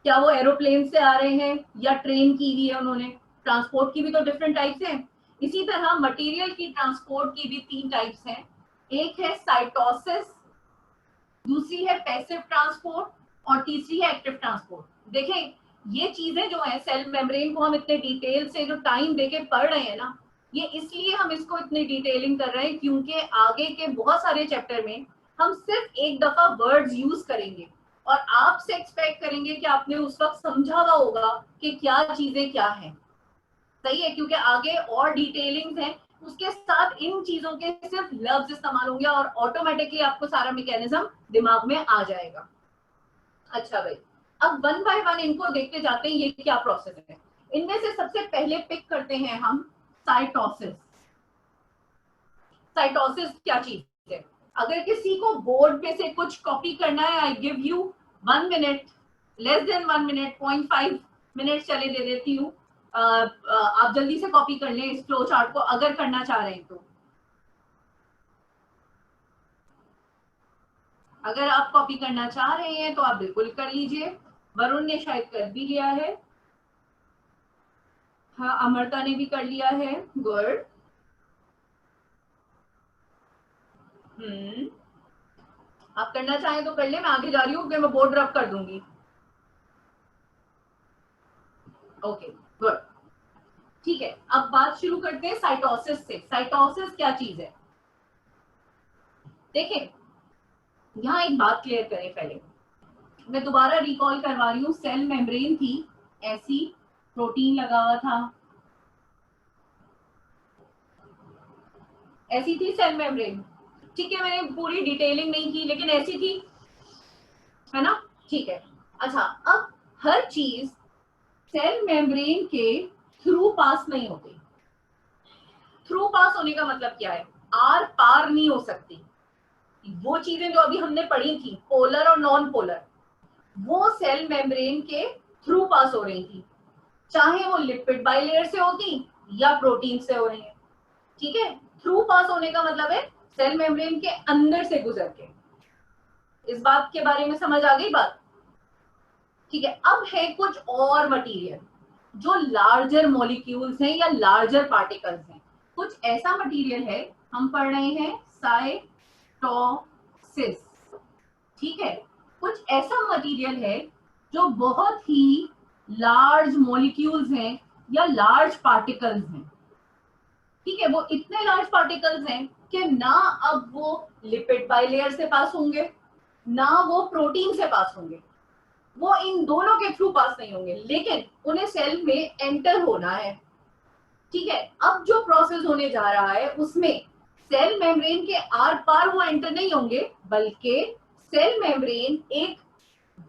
[SPEAKER 1] क्या वो एरोप्लेन से आ रहे हैं या ट्रेन की हुई है उन्होंने? ट्रांसपोर्ट की भी तो डिफरेंट टाइप्स हैं। इसी तरह मटेरियल की ट्रांसपोर्ट की भी 3 टाइप्स हैं। एक है साइटोसिस, दूसरी है पैसिव ट्रांसपोर्ट और तीसरी है एक्टिव ट्रांसपोर्ट। देखें ये चीजें जो है सेल मेम्ब्रेन को हम इतने डिटेल से जो टाइम देके पढ़ रहे हैं ना, ये इसलिए हम इसको इतनी डिटेलिंग कर रहे हैं क्योंकि आगे के बहुत सारे चैप्टर में हम सिर्फ एक दफा वर्ड्स यूज करेंगे और आपसे एक्सपेक्ट करेंगे कि आपने उस वक्त समझा हुआ होगा कि क्या चीजें क्या हैं, सही है, क्योंकि आगे और डिटेलिंग्स हैं उसके साथ इन चीजों के सिर्फ लफ्ज इस्तेमाल होंगे और ऑटोमेटिकली आपको सारा मैकेनिज्म दिमाग में आ जाएगा। अच्छा भाई, अब वन बाय वन इनको देखते जाते हैं ये क्या प्रोसेस है। इनमें से सबसे पहले पिक करते हैं हम साइटोसिस। साइटोसिस क्या चीज है? अगर किसी को बोर्ड पे से कुछ कॉपी करना है, I give you 1 minute, less than 1 minute, 0.5 minute चले दे देती हूँ। आप जल्दी से कॉपी कर लें इस फ्लो चार्ट को अगर करना चाह रहे हैं तो। अगर आप कॉपी करना चाह रहे हैं तो आप बिल्कुल कर लीजिए। वरुण ने शायद कर भी लिया है, हाँ अमृता ने भी कर लिया है, गुड। आप करना चाहें तो कर ले, मैं आगे जा रही हूँ कि मैं बोर्ड रब कर दूंगी। ओके गुड, ठीक है। अब बात शुरू करते हैं साइटोसिस से। साइटोसिस क्या चीज है? देखें, यहाँ एक बात क्लियर करें पहले, मैं दोबारा रिकॉल करवा रही हूँ। सेल मेम्ब्रेन थी ऐसी, प्रोटीन लगा हुआ था, ऐसी थी सेल मेम्ब्रेन, ठीक है। मैंने पूरी डिटेलिंग नहीं की लेकिन ऐसी थी, है ना, ठीक है। अच्छा, अब हर चीज सेल मेम्ब्रेन के थ्रू पास नहीं होती। थ्रू पास होने का मतलब क्या है? आर पार नहीं हो सकती। वो चीजें जो अभी हमने पढ़ी थी, पोलर और नॉन पोलर, वो सेल मेम्ब्रेन के थ्रू पास हो रही थी, चाहे वो लिपिड बाइलेयर से होती या प्रोटीन से हो रही है, ठीक है। थ्रू पास होने का मतलब है सेल मेम्ब्रेन के अंदर से गुजर के। इस बात के बारे में समझ आ गई बात? ठीक है। अब है कुछ और मटेरियल जो लार्जर मॉलिक्यूल्स हैं या लार्जर पार्टिकल्स हैं। कुछ ऐसा मटेरियल है, हम पढ़ रहे हैं साइटोसिस, ठीक है। कुछ ऐसा मटेरियल है जो बहुत ही लार्ज मॉलिक्यूल्स हैं या लार्ज पार्टिकल्स हैं, ठीक है। वो इतने लार्ज पार्टिकल्स हैं कि ना अब वो लिपिड बाइलेयर से पास होंगे ना वो प्रोटीन से पास होंगे, वो इन दोनों के थ्रू पास नहीं होंगे, लेकिन उन्हें सेल में एंटर होना है, ठीक है। अब जो प्रोसेस होने जा रहा है उसमें सेल मेम्ब्रेन के आर पार वो एंटर नहीं होंगे, बल्कि सेल मेम्ब्रेन एक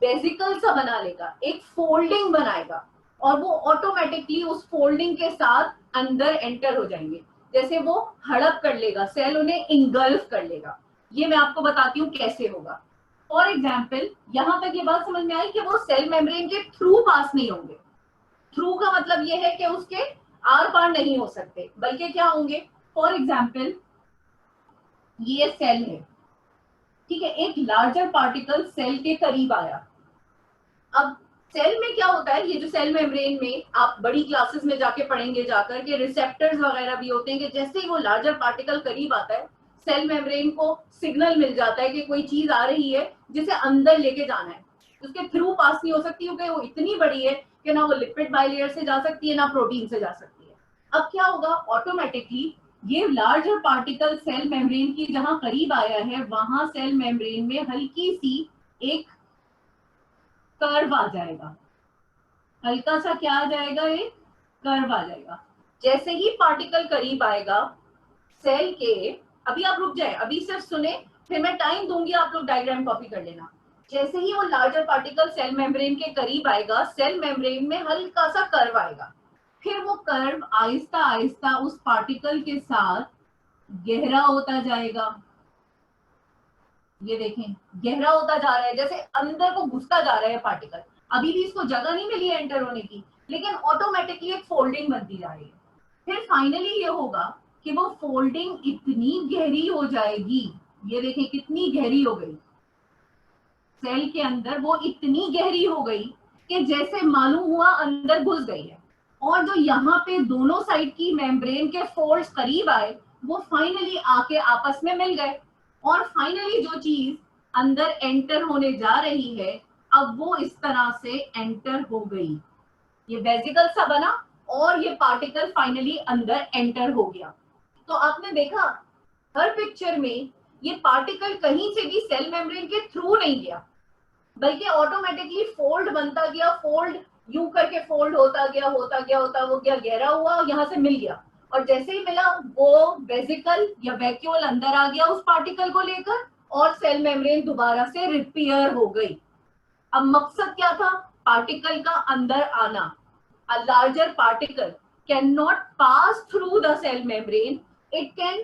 [SPEAKER 1] वेसिकल सा बना लेगा, एक फोल्डिंग बनाएगा और वो ऑटोमेटिकली उस फोल्डिंग के साथ अंदर एंटर हो जाएंगे। जैसे वो हड़प कर लेगा, सेल उन्हें इंगल्फ कर लेगा। ये मैं आपको बताती हूँ कैसे होगा। फॉर एग्जाम्पल, यहां तक ये बात समझ में आई कि वो सेल मेम्ब्रेन के थ्रू पास नहीं होंगे। थ्रू का मतलब ये है कि उसके आर पार नहीं हो सकते, बल्कि क्या होंगे? फॉर एग्जाम्पल, ये सेल है, ठीक है। एक लार्जर पार्टिकल सेल के करीब आया। अब सेल में क्या होता है, ये जो सेल मेम्ब्रेन में आप बड़ी क्लासेस में जाके पढ़ेंगे जाकर के रिसेप्टर्स वगैरह भी होते हैं कि जैसे ही वो लार्जर पार्टिकल करीब आता है, सेल मेम्ब्रेन को सिग्नल मिल जाता है कि कोई चीज आ रही है जिसे अंदर लेके जाना है। उसके थ्रू पास नहीं हो सकती क्योंकि वो इतनी बड़ी है कि ना वो लिपिड बाइलेयर से जा सकती है ना प्रोटीन से जा सकती है। अब क्या होगा, ऑटोमेटिकली ये लार्जर पार्टिकल सेल मेम्ब्रेन की जहां करीब आया है वहां सेल मेम्ब्रेन में हल्की सी एक कर्व आ जाएगा। हल्का सा क्या आ जाएगा? एक कर्व आ जाएगा। जैसे ही पार्टिकल करीब आएगा सेल के, अभी आप रुक जाए, अभी सिर्फ सुने, फिर मैं टाइम दूंगी, आप लोग डायग्राम कॉपी कर लेना। जैसे ही वो लार्जर पार्टिकल सेल मेम्ब्रेन के करीब आएगा, सेल मेम्ब्रेन में हल्का सा कर्व आएगा, फिर वो कर्व आहिस्ता आहिस्ता उस पार्टिकल के साथ गहरा होता जाएगा। ये देखें, गहरा होता जा रहा है, जैसे अंदर को घुसता जा रहा है पार्टिकल। अभी भी इसको जगह नहीं मिली है एंटर होने की, लेकिन ऑटोमेटिकली एक फोल्डिंग बनती जा रही है। फिर फाइनली ये होगा कि वो फोल्डिंग इतनी गहरी हो जाएगी, ये देखें कितनी गहरी हो गई, सेल के अंदर वो इतनी गहरी हो गई कि जैसे मालूम हुआ अंदर घुस गई है। और जो यहाँ पे दोनों साइड की मेम्ब्रेन के फोल्ड्स करीब आए, वो फाइनली आके आपस में मिल गए। और फाइनली जो चीज अंदर एंटर होने जा रही है, अब वो इस तरह से एंटर हो गई, ये वेसिकल सा बना और ये पार्टिकल फाइनली अंदर एंटर हो गया। तो आपने देखा हर पिक्चर में ये पार्टिकल कहीं से भी सेल मेम्ब्रेन के थ्रू नहीं गया, बल्कि ऑटोमेटिकली फोल्ड बनता गया, फोल्ड यूं करके फोल्ड होता गया, होता गया, होता वो गया, गहरा हुआ, यहाँ से मिल गया। और जैसे ही मिला वो वेसिकल या वैक्यूल अंदर आ गया उस पार्टिकल को लेकर और सेल मेम्ब्रेन दोबारा से रिपेयर हो गई। अब मकसद क्या था? पार्टिकल का अंदर आना। A larger particle cannot pass through the cell membrane. It can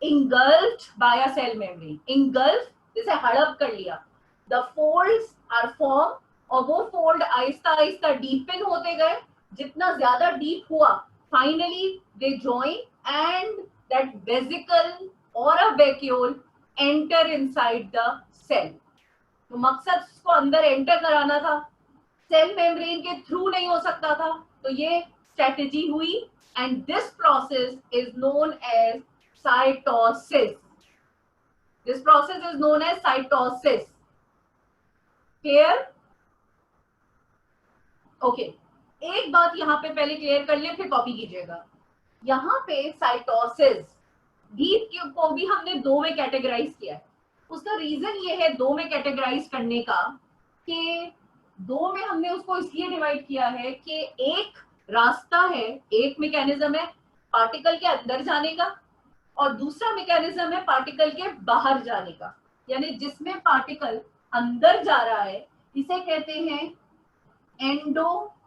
[SPEAKER 1] engulfed by a cell membrane. Engulf जैसे हड़प कर लिया। The folds are formed और वो फोल्ड आहिस्ता आहिस्ता डीपन होते गए। जितना ज्यादा डीप हुआ finally they join and that vesicle or a vacuole enter inside the cell. तो मकसद उसको अंदर एंटर कराना था, सेल मेम्ब्रेन के थ्रू नहीं हो सकता था, तो ये स्ट्रेटेजी हुई and this process is known as cytosis. This process is known as cytosis. Clear? Okay, एक बात यहाँ पे पहले क्लियर कर ले फिर कॉपी कीजिएगा। यहाँ पे साइटोसिस को भी हमने दो में कैटेगराइज किया है। उसका रीजन ये है दो में कैटेगराइज करने का कि दो में हमने उसको इसलिए डिवाइड किया है कि एक रास्ता है, एक मैकेनिज्म है पार्टिकल के अंदर जाने का और दूसरा मैकेनिज्म है पार्टिकल के बाहर जाने का। यानी जिसमें पार्टिकल अंदर जा रहा है इसे कहते हैं एंडोसाइटोसिस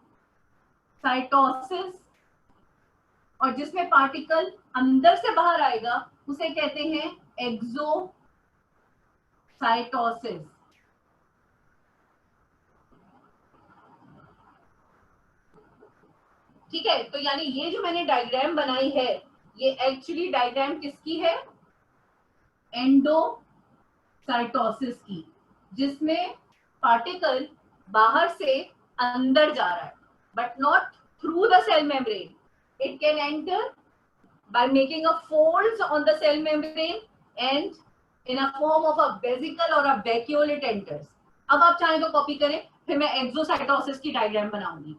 [SPEAKER 1] और जिसमें पार्टिकल अंदर से बाहर आएगा उसे कहते हैं एक्सोसाइटोसिस। ठीक है, तो यानी ये जो मैंने डायग्राम बनाई है ये एक्चुअली डायग्राम किसकी है? एंडोसाइटोसिस की, जिसमें पार्टिकल बाहर से अंदर जा रहा है but not through the cell membrane. It can enter by making a folds on the cell membrane and in a form of a vesicle और अ वैक्यूल इट एंटर्स। अब आप चाहें तो कॉपी करें, फिर मैं एक्सोसाइटोसिस की डायग्राम बनाऊंगी।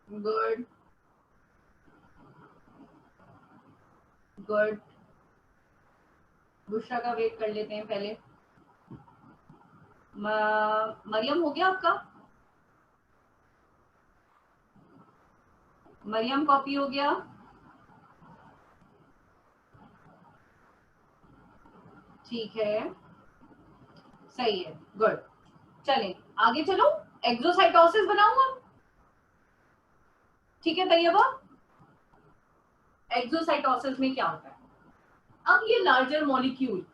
[SPEAKER 1] Good good. बुशरा का वेट कर लेते हैं पहले। मरियम हो गया आपका? मरियम कॉपी हो गया? ठीक है, सही है, गुड। चलें आगे चलो, एक्सोसाइटोसिस बनाऊंगा। ठीक है तैयबा, एक्सोसाइटोसिस में क्या होता है? अब ये larger molecule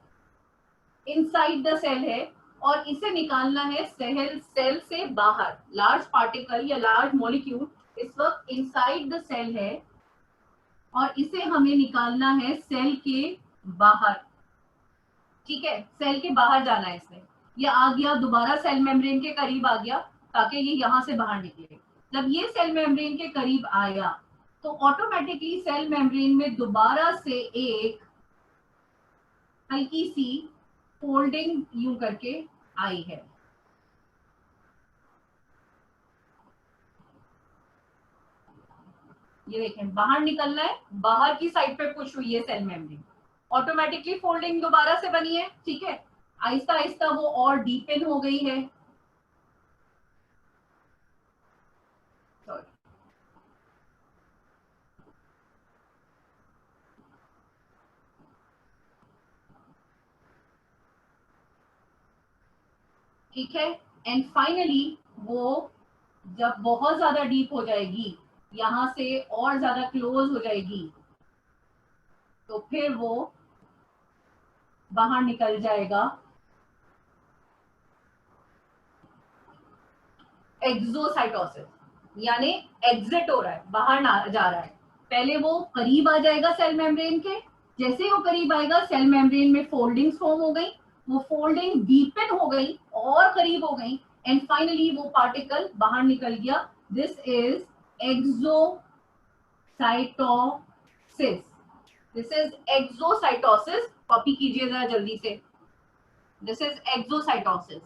[SPEAKER 1] inside the cell है और इसे निकालना है सेल से बाहर। लार्ज पार्टिकल या लार्ज मॉलिक्यूल इस वक्त इनसाइड द सेल है और इसे हमें निकालना है सेल के बाहर। ठीक है, सेल के बाहर जाना है इसने। ये आ गया दोबारा सेल मेम्ब्रेन के करीब आ गया ताकि ये यहाँ से बाहर निकले। जब ये सेल मेम्ब्रेन के करीब आया तो ऑटोमेटिकली सेल मेम्ब्रेन में दोबारा से एक हल्की सी फोल्डिंग यूं करके आई है। ये देखें, बाहर निकलना है, बाहर की साइड पे पुश हुई है सेल मेम्ब्रेन, ऑटोमेटिकली फोल्डिंग दोबारा से बनी है। ठीक है, आहिस्ता आहिस्ता वो और डीपन हो गई है। ठीक है, एंड फाइनली वो जब बहुत ज्यादा डीप हो जाएगी, यहां से और ज्यादा क्लोज हो जाएगी, तो फिर वो बाहर निकल जाएगा एक्सोसाइटोसिस, यानी एग्जिट हो रहा है, बाहर ना जा रहा है। पहले वो करीब आ जाएगा सेल मेम्ब्रेन के, जैसे ही वो करीब आएगा सेल मेम्ब्रेन में फोल्डिंग्स फॉर्म हो गई, वो फोल्डिंग डीपन हो गई और करीब हो गई एंड फाइनली वो पार्टिकल बाहर निकल गया। This is exocytosis, this is exocytosis, copy कीजिए जरा जल्दी से, दिस इज एक्सोसाइटोसिस।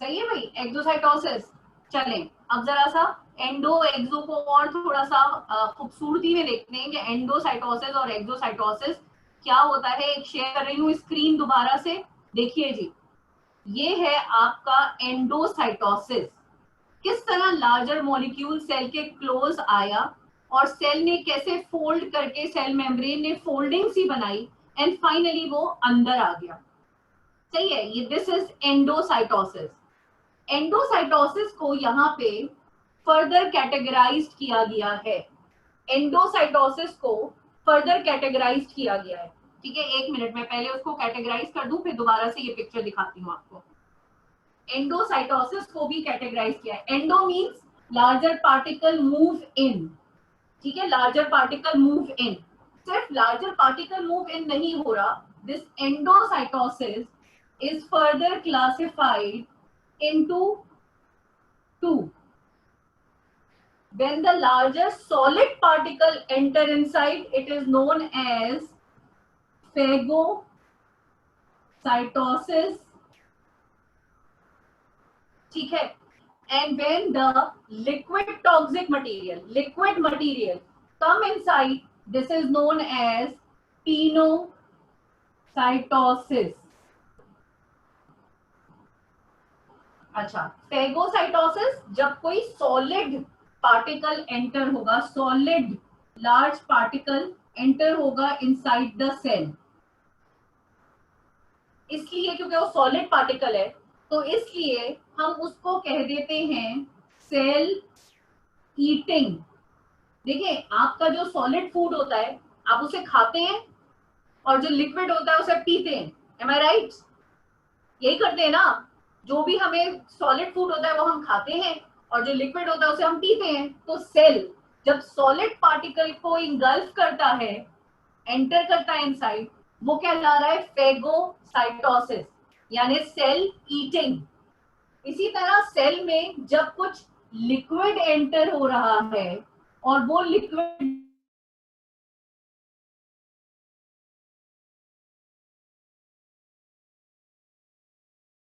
[SPEAKER 1] सही है भाई, एक्सोसाइटोसिस। चलें अब जरा सा एंडो एक्सो को और थोड़ा सा खूबसूरती में देखते हैं कि एंडोसाइटोसिस और एक्सोसाइटोसिस क्या होता है। एक शेयर कर रही हूँ स्क्रीन दोबारा से, देखिए जी, ये है आपका एंडोसाइटोसिस। किस तरह लार्जर मॉलिक्यूल सेल के क्लोज आया और सेल ने कैसे फोल्ड करके, सेल मेम्ब्रेन ने फोल्डिंग सी बनाई एंड फाइनली वो अंदर आ गया। सही है, ये दिस इज एंडोसाइटोसिस। एंडोसाइटोसिस को यहाँ पे फर्दर कैटेगराइज्ड किया गया है, एंडोसाइटोसिस को फर्दर कैटेगराइज्ड किया गया है। ठीक है, एक मिनट में पहले उसको कैटेगराइज कर दूं, फिर दोबारा से ये पिक्चर दिखाती हूँ आपको। एंडोसाइटोसिस को भी कैटेगराइज किया है। Endo means larger particle move in, ठीक है, लार्जर पार्टिकल मूव इन। सिर्फ लार्जर पार्टिकल मूव इन नहीं हो रहा, this endocytosis is further classified into two. When the larger solid particle enter inside, it is known as phagocytosis. ठीक है, and when the liquid toxic material come inside, this is known as pinocytosis. अच्छा, फेगोसाइटोसिस जब कोई सॉलिड पार्टिकल एंटर होगा, सॉलिड लार्ज पार्टिकल एंटर होगा इनसाइड द सेल, इसलिए क्योंकि वो सॉलिड पार्टिकल है तो इसलिए हम उसको कह देते हैं सेल ईटिंग। देखिए, आपका जो सॉलिड फूड होता है आप उसे खाते हैं और जो लिक्विड होता है उसे पीते हैं, एम आई राइट? यही करते हैं ना, जो भी हमें सॉलिड फूड होता है वो हम खाते हैं और जो लिक्विड होता है उसे हम पीते हैं। तो सेल जब सॉलिड पार्टिकल को इंगल्फ करता है, एंटर करता है इनसाइड, वो कहला रहा है फेगोसाइटोसिस, यानी सेल ईटिंग। इसी तरह सेल में जब कुछ लिक्विड एंटर हो रहा है और वो लिक्विड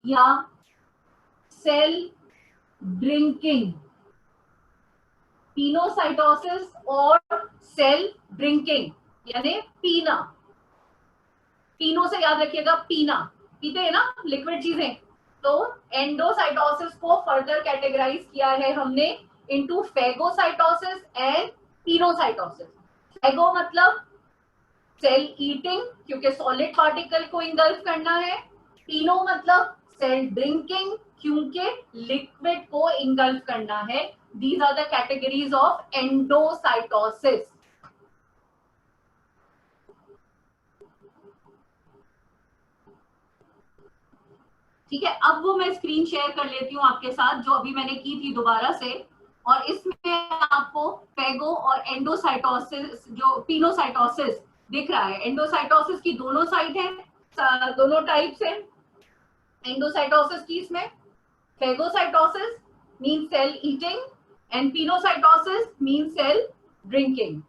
[SPEAKER 1] या सेल ड्रिंकिंग, पिनोसाइटोसिस और सेल ड्रिंकिंग यानी पीना। पीनो से याद रखिएगा, पीना, पीते हैं ना लिक्विड चीजें। तो एंडोसाइटोसिस को फर्दर कैटेगराइज किया है हमने into phagocytosis and pinocytosis. Phago मतलब सेल ईटिंग, क्योंकि सॉलिड पार्टिकल को इंगल्फ करना है। पिनो मतलब सेल ड्रिंकिंग, क्योंकि लिक्विड को इंगल्फ करना है। These are the categories of endocytosis. ठीक है, अब वो मैं स्क्रीन शेयर कर लेती हूँ आपके साथ जो अभी मैंने की थी दोबारा से, और इसमें आपको फेगो और एंडोसाइटोसिस, जो पिनोसाइटोसिस दिख रहा है। एंडोसाइटोसिस की दोनों साइड है, दोनों टाइप्स हैं एंडोसाइटोसिस की। इसमें phagocytosis mean cell eating and pinocytosis mean cell drinking.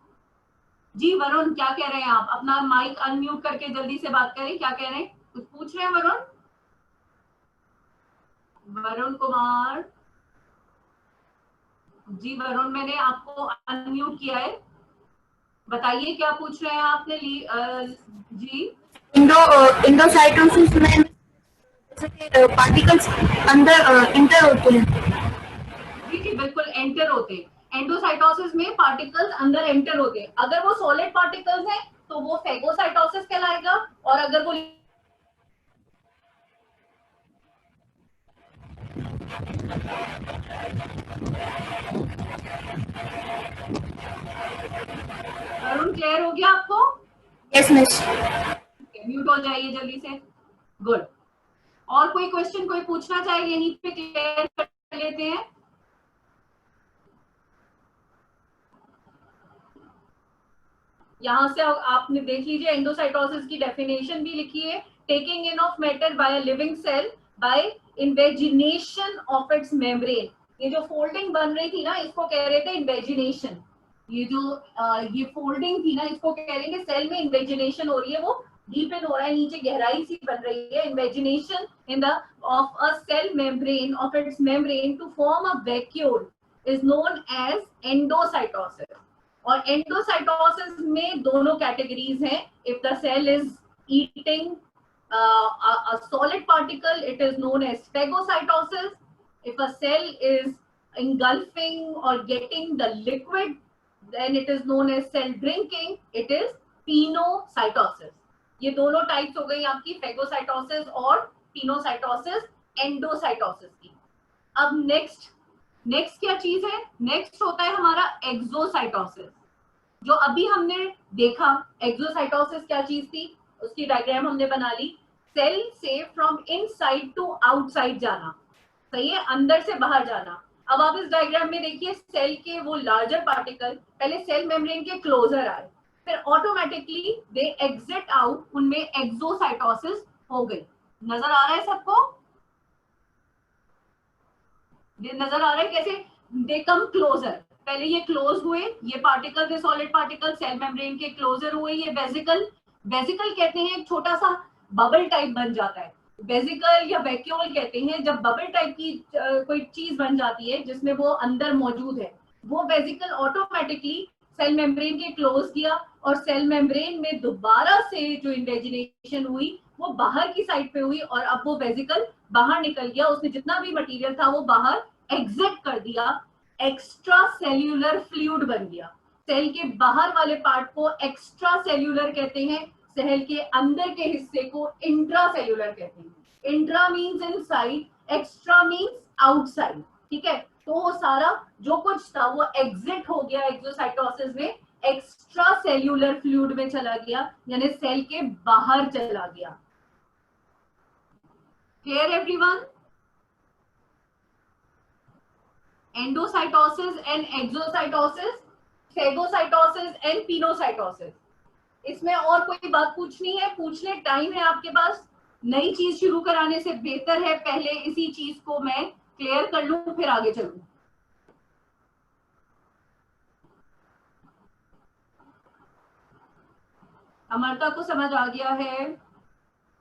[SPEAKER 1] जी वरुण, क्या कह रहे हैं आप? अपना माइक अनम्यूट करके जल्दी से बात करें। क्या कह रहे हैं, कुछ पूछ रहे हैं वरुण? वरुण कुमार जी, वरुण मैंने आपको अनम्यूट किया है, बताइए क्या पूछ रहे हैं आपने? जी,
[SPEAKER 2] इंडोसाइटोसिस में पार्टिकल्स अंदर इंटर होते हैं।
[SPEAKER 1] जी जी बिल्कुल एंटर होते हैं। एंडोसाइटोसिस में पार्टिकल्स अंदर एंटर होते हैं। अगर वो सॉलिड पार्टिकल्स हैं तो वो फेगोसाइटोसिस कहलाएगा, और अगर वो अरुण क्लियर हो गया आपको?
[SPEAKER 2] Yes, miss.
[SPEAKER 1] म्यूट हो जाइए जल्दी से। गुड। और कोई क्वेश्चन कोई पूछना चाहे यहीं पे क्लियर कर लेते हैं। यहां से आपने देख लीजिए एंडोसाइटोसिस की डेफिनेशन भी लिखी है, taking in of matter by a living cell by invagination of its membrane. ये जो फोल्डिंग बन रही थी ना, इसको कह रहे थे इन्वेजिनेशन। ये जो ये फोल्डिंग थी ना, इसको कह रहे हैं सेल में इन्वेजिनेशन हो रही है, वो डीपन हो रहा है, नीचे गहराई सी बन रही है। Invagination in the of a cell membrane of its membrane to form a vacuole is known as endocytosis. और एंडोसाइटोसिस में दोनों कैटेगरीज हैं। If the cell is eating a solid particle, it is known as phagocytosis. If a cell is engulfing or getting the liquid, then it is known as cell drinking, it is pinocytosis. ये दोनों टाइप्स हो गई आपकी, फेगोसाइटोसिस और पिनोसाइटोसिस एंडोसाइटोसिस की। अब नेक्स्ट क्या चीज है? नेक्स्ट होता है हमारा एक्सोसाइटोसिस, जो अभी हमने देखा। एक्सोसाइटोसिस क्या चीज थी, उसकी डायग्राम हमने बना ली। सेल से फ्रॉम इनसाइड टू आउटसाइड जाना, सही है, अंदर से बाहर जाना। अब आप इस डायग्राम में देखिए, सेल के वो लार्जर पार्टिकल पहले सेल मेम्ब्रेन के क्लोजर आए, फिर ऑटोमेटिकली दे एग्जिट आउट, उनमें एक्सोसाइटोसिस हो गई। नजर आ रहा है सबको? नजर आ रहा है कैसे दे कम क्लोजर? पहले ये क्लोज हुए, ये पार्टिकल थे सॉलिड पार्टिकल, सेल मेम्ब्रेन के क्लोजर हुए, ये वेसिकल कहते हैं, एक छोटा सा बबल टाइप बन जाता है। वेसिकल या वैक्यूल कहते हैं जब बबल टाइप की कोई चीज बन जाती है जिसमें वो अंदर मौजूद है। वो वेसिकल ऑटोमेटिकली सेल मेम्ब्रेन के क्लोज किया, और सेल मेम्ब्रेन में दोबारा से जो इन्वेजिनेशन हुई वो बाहर की साइड पे हुई, और अब वो वेसिकल बाहर निकल गया, उसने जितना भी मटेरियल था वो बाहर एग्जिट कर दिया, एक्स्ट्रा सेल्यूलर फ्लूइड बन गया। सेल के बाहर वाले पार्ट को एक्स्ट्रा सेल्यूलर कहते हैं, सेल के अंदर के हिस्से को इंट्रा सेल्यूलर कहते हैं। Intra means inside, extra means outside, ठीक है। तो वो सारा जो कुछ था वो एग्जिट हो गया एक्सोसाइटोसिस में, एक्स्ट्रा सेल्यूलर फ्लूइड में चला गया, यानी सेल के बाहर चला गया। Clear everyone? Endocytosis and exocytosis, phagocytosis and pinocytosis. इसमें और कोई बात पूछनी है? पूछ ले, टाइम है आपके पास। नई चीज शुरू कराने से बेहतर है पहले इसी चीज को मैं क्लियर कर लूं, फिर आगे चलूं। अमरता को समझ आ गया है,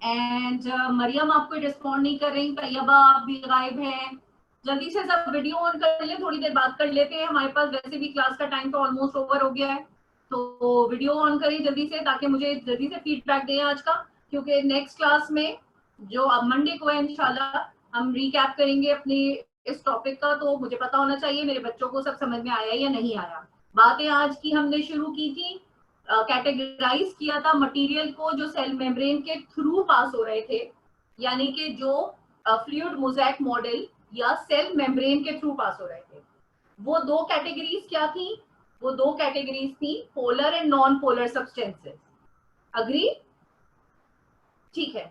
[SPEAKER 1] एंड मरियम आपको रिस्पॉन्ड नहीं कर रही, तैयबा आप भी गायब हैं। जल्दी से सब वीडियो ऑन कर ले, थोड़ी देर बात कर लेते हैं, हमारे पास वैसे भी क्लास का टाइम तो ऑलमोस्ट ओवर हो गया है। तो वीडियो ऑन करिए जल्दी से, ताकि मुझे जल्दी से फीडबैक दें आज का, क्योंकि नेक्स्ट क्लास में जो अब मंडे को है इंशाल्लाह हम रिकैप करेंगे अपनी इस टॉपिक का। तो मुझे पता होना चाहिए मेरे बच्चों को सब समझ में आया या नहीं आया। बातें आज की हमने शुरू की थी, कैटेगराइज किया था मटेरियल को जो सेल मेम्ब्रेन के थ्रू पास हो रहे थे, यानी कि जो फ्लूइड मोज़ेक मॉडल या सेल मेम्ब्रेन के थ्रू पास हो रहे थे। वो दो कैटेगरीज क्या थी? वो दो कैटेगरीज थी polar and non polar substances. Agree? ठीक है।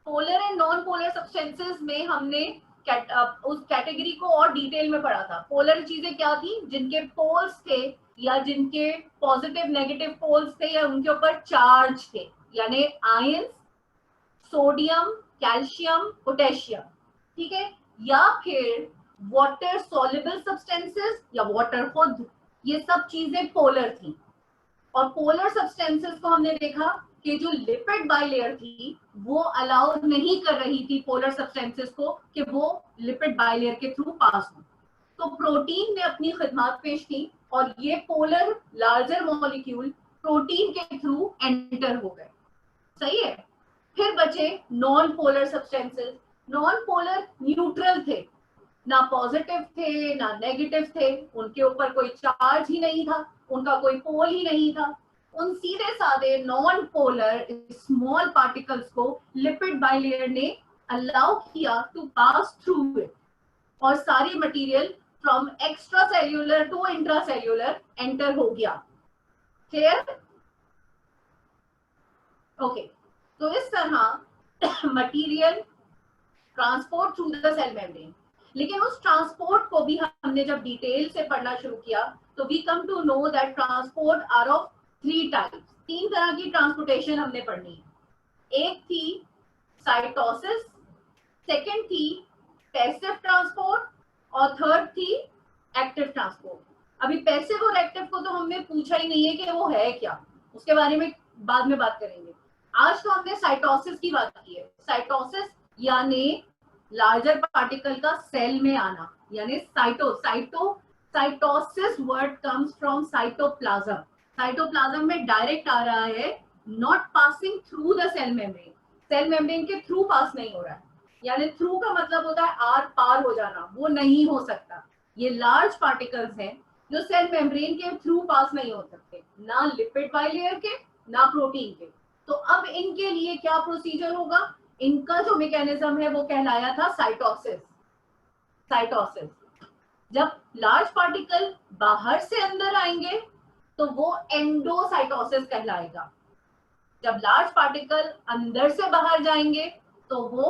[SPEAKER 1] Polar and non polar substances में हमने उस कैटेगरी को और डिटेल में पढ़ा था। पोलर चीजें क्या थी? जिनके पोल्स थे या जिनके पॉजिटिव नेगेटिव पोल्स थे या उनके ऊपर चार्ज थे, यानी आयंस, सोडियम, कैल्शियम, पोटेशियम, ठीक है। या फिर वाटर सॉल्युबल सब्सटेंसेस या वाटर खुद, ये सब चीजें पोलर थी। और पोलर सब्सटेंसेस को हमने देखा कि जो लिपिड बाइलेयर थी वो अलाउ नहीं कर रही थी पोलर सब्सटेंसेस को कि वो लिपिड बाइलेयर के थ्रू पास हो। तो प्रोटीन ने अपनी खिदमत पेश की और ये पोलर लार्जर मॉलिक्यूल प्रोटीन के थ्रू एंटर हो गए, सही है। फिर बचे non polar substances. Non polar neutral थे, ना पॉजिटिव थे ना नेगेटिव थे, उनके ऊपर कोई चार्ज ही नहीं था, उनका कोई पोल ही नहीं था। उन सीधे साधे नॉन पोलर स्मॉल पार्टिकल्स को लिपिड बाइलेयर ने अलाउ किया टू पास थ्रू इट, और सारी material from extracellular to intracellular enter हो गया। क्लियर? ओके, तो इस तरह material transport through the cell membrane. लेकिन उस ट्रांसपोर्ट को भी हमने जब डिटेल से पढ़ना शुरू किया तो we come to know that transport are of 3 types. 3 तरह की ट्रांसपोर्टेशन हमने पढ़नी है। एक थी साइटोसिस, सेकंड थी पैसिव ट्रांसपोर्ट और थर्ड थी एक्टिव ट्रांसपोर्ट। अभी पैसिव और एक्टिव को तो हमने पूछा ही नहीं है कि वो है क्या, उसके बारे में बाद में बात करेंगे। आज तो हमने साइटोसिस की बात की है। साइटोसिस यानी लार्जर पार्टिकल का सेल में आना, यानी cytosis word comes from cytoplasm. Cytoplasm में डायरेक्ट आ रहा है, not passing through the cell membrane. Cell membrane के थ्रू पास नहीं हो रहा है, यानी थ्रू का मतलब होता है आर पार हो जाना, वो नहीं हो सकता। ये लार्ज पार्टिकल्स हैं जो सेल मेम्ब्रेन के थ्रू पास नहीं हो सकते, ना लिपिड बाइलेयर के ना प्रोटीन के। तो अब इनके लिए क्या प्रोसीजर होगा? इनका जो मैकेनिज्म है वो कहलाया था साइटोसिस। साइटोसिस जब लार्ज पार्टिकल बाहर से अंदर आएंगे तो वो एंडोसाइटोसिस कहलाएगा। जब लार्ज पार्टिकल अंदर से बाहर जाएंगे तो वो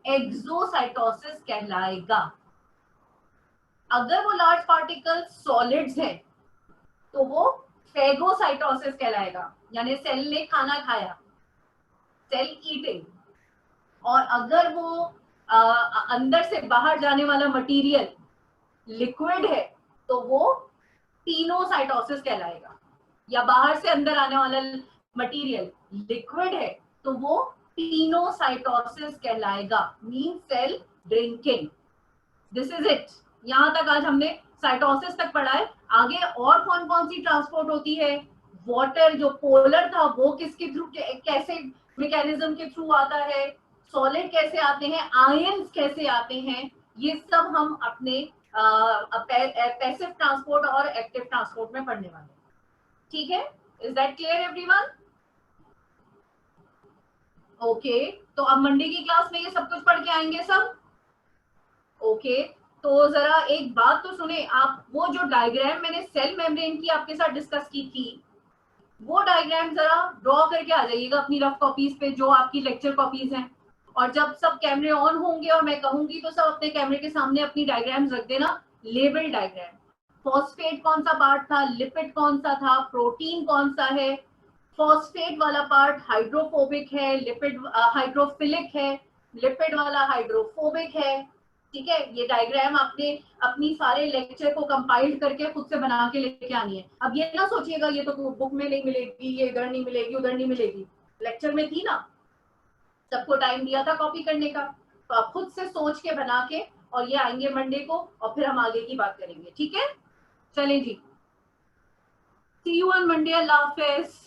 [SPEAKER 1] एक्सोसाइटोसिस कहलाएगा। अगर वो लार्ज पार्टिकल सॉलिड्स हैं तो वो फेगोसाइटोसिस कहलाएगा, यानी सेल ने खाना खाया, सेल ईटिंग। और अगर वो अंदर से बाहर जाने वाला मटेरियल लिक्विड है तो वो टीनोसाइटोसिस कहलाएगा। या बाहर से अंदर आने वाला मटेरियल लिक्विड है तो वो टीनोसाइटोसिस कहलाएगा, mean cell drinking. This is it. यहां तक आज हमने साइटोसिस तक पढ़ा है। आगे और कौन कौन सी ट्रांसपोर्ट होती है? वाटर जो पोलर था वो किसके थ्रू, कैसे मैकेनिज्म के थ्रू आता है? सॉलिड कैसे आते हैं? आयंस कैसे आते हैं? ये सब हम अपने पैसिव ट्रांसपोर्ट और एक्टिव ट्रांसपोर्ट में पढ़ने वाले हैं। ठीक है, is that clear everyone? Okay, तो अब मंडे की क्लास में ये सब कुछ पढ़ के आएंगे सब। ओके, तो जरा एक बात तो सुने आप, वो जो डायग्राम मैंने सेल मेम्ब्रेन की आपके साथ डिस्कस की थी, वो डायग्राम जरा ड्रॉ करके आ जाइएगा अपनी रफ कॉपीज पे जो आपकी लेक्चर कॉपीज हैं। और जब सब कैमरे ऑन होंगे और मैं कहूंगी तो सब अपने कैमरे के सामने अपनी डायग्राम्स रख देना। लेबल डायग्राम, फॉस्फेट कौन सा पार्ट था, लिपिड कौन सा था, प्रोटीन कौन सा है। फॉस्फेट वाला पार्ट हाइड्रोफोबिक है, लिपिड हाइड्रोफिलिक है, लिपिड वाला हाइड्रोफोबिक है। ठीक है, ये डायग्राम आपने अपनी सारे लेक्चर को कंपाइल्ड करके खुद से बना के लेके आनी है। अब ये ना सोचिएगा ये तो बुक में नहीं मिलेगी, ये इधर नहीं मिलेगी, उधर नहीं मिलेगी। लेक्चर में थी ना, सबको टाइम दिया था कॉपी करने का, तो आप खुद से सोच के बना के और ये आएंगे मंडे को और फिर हम आगे की बात करेंगे। ठीक है, चलें जी, सी यू ऑन मंडे। अल्लाह हाफिज।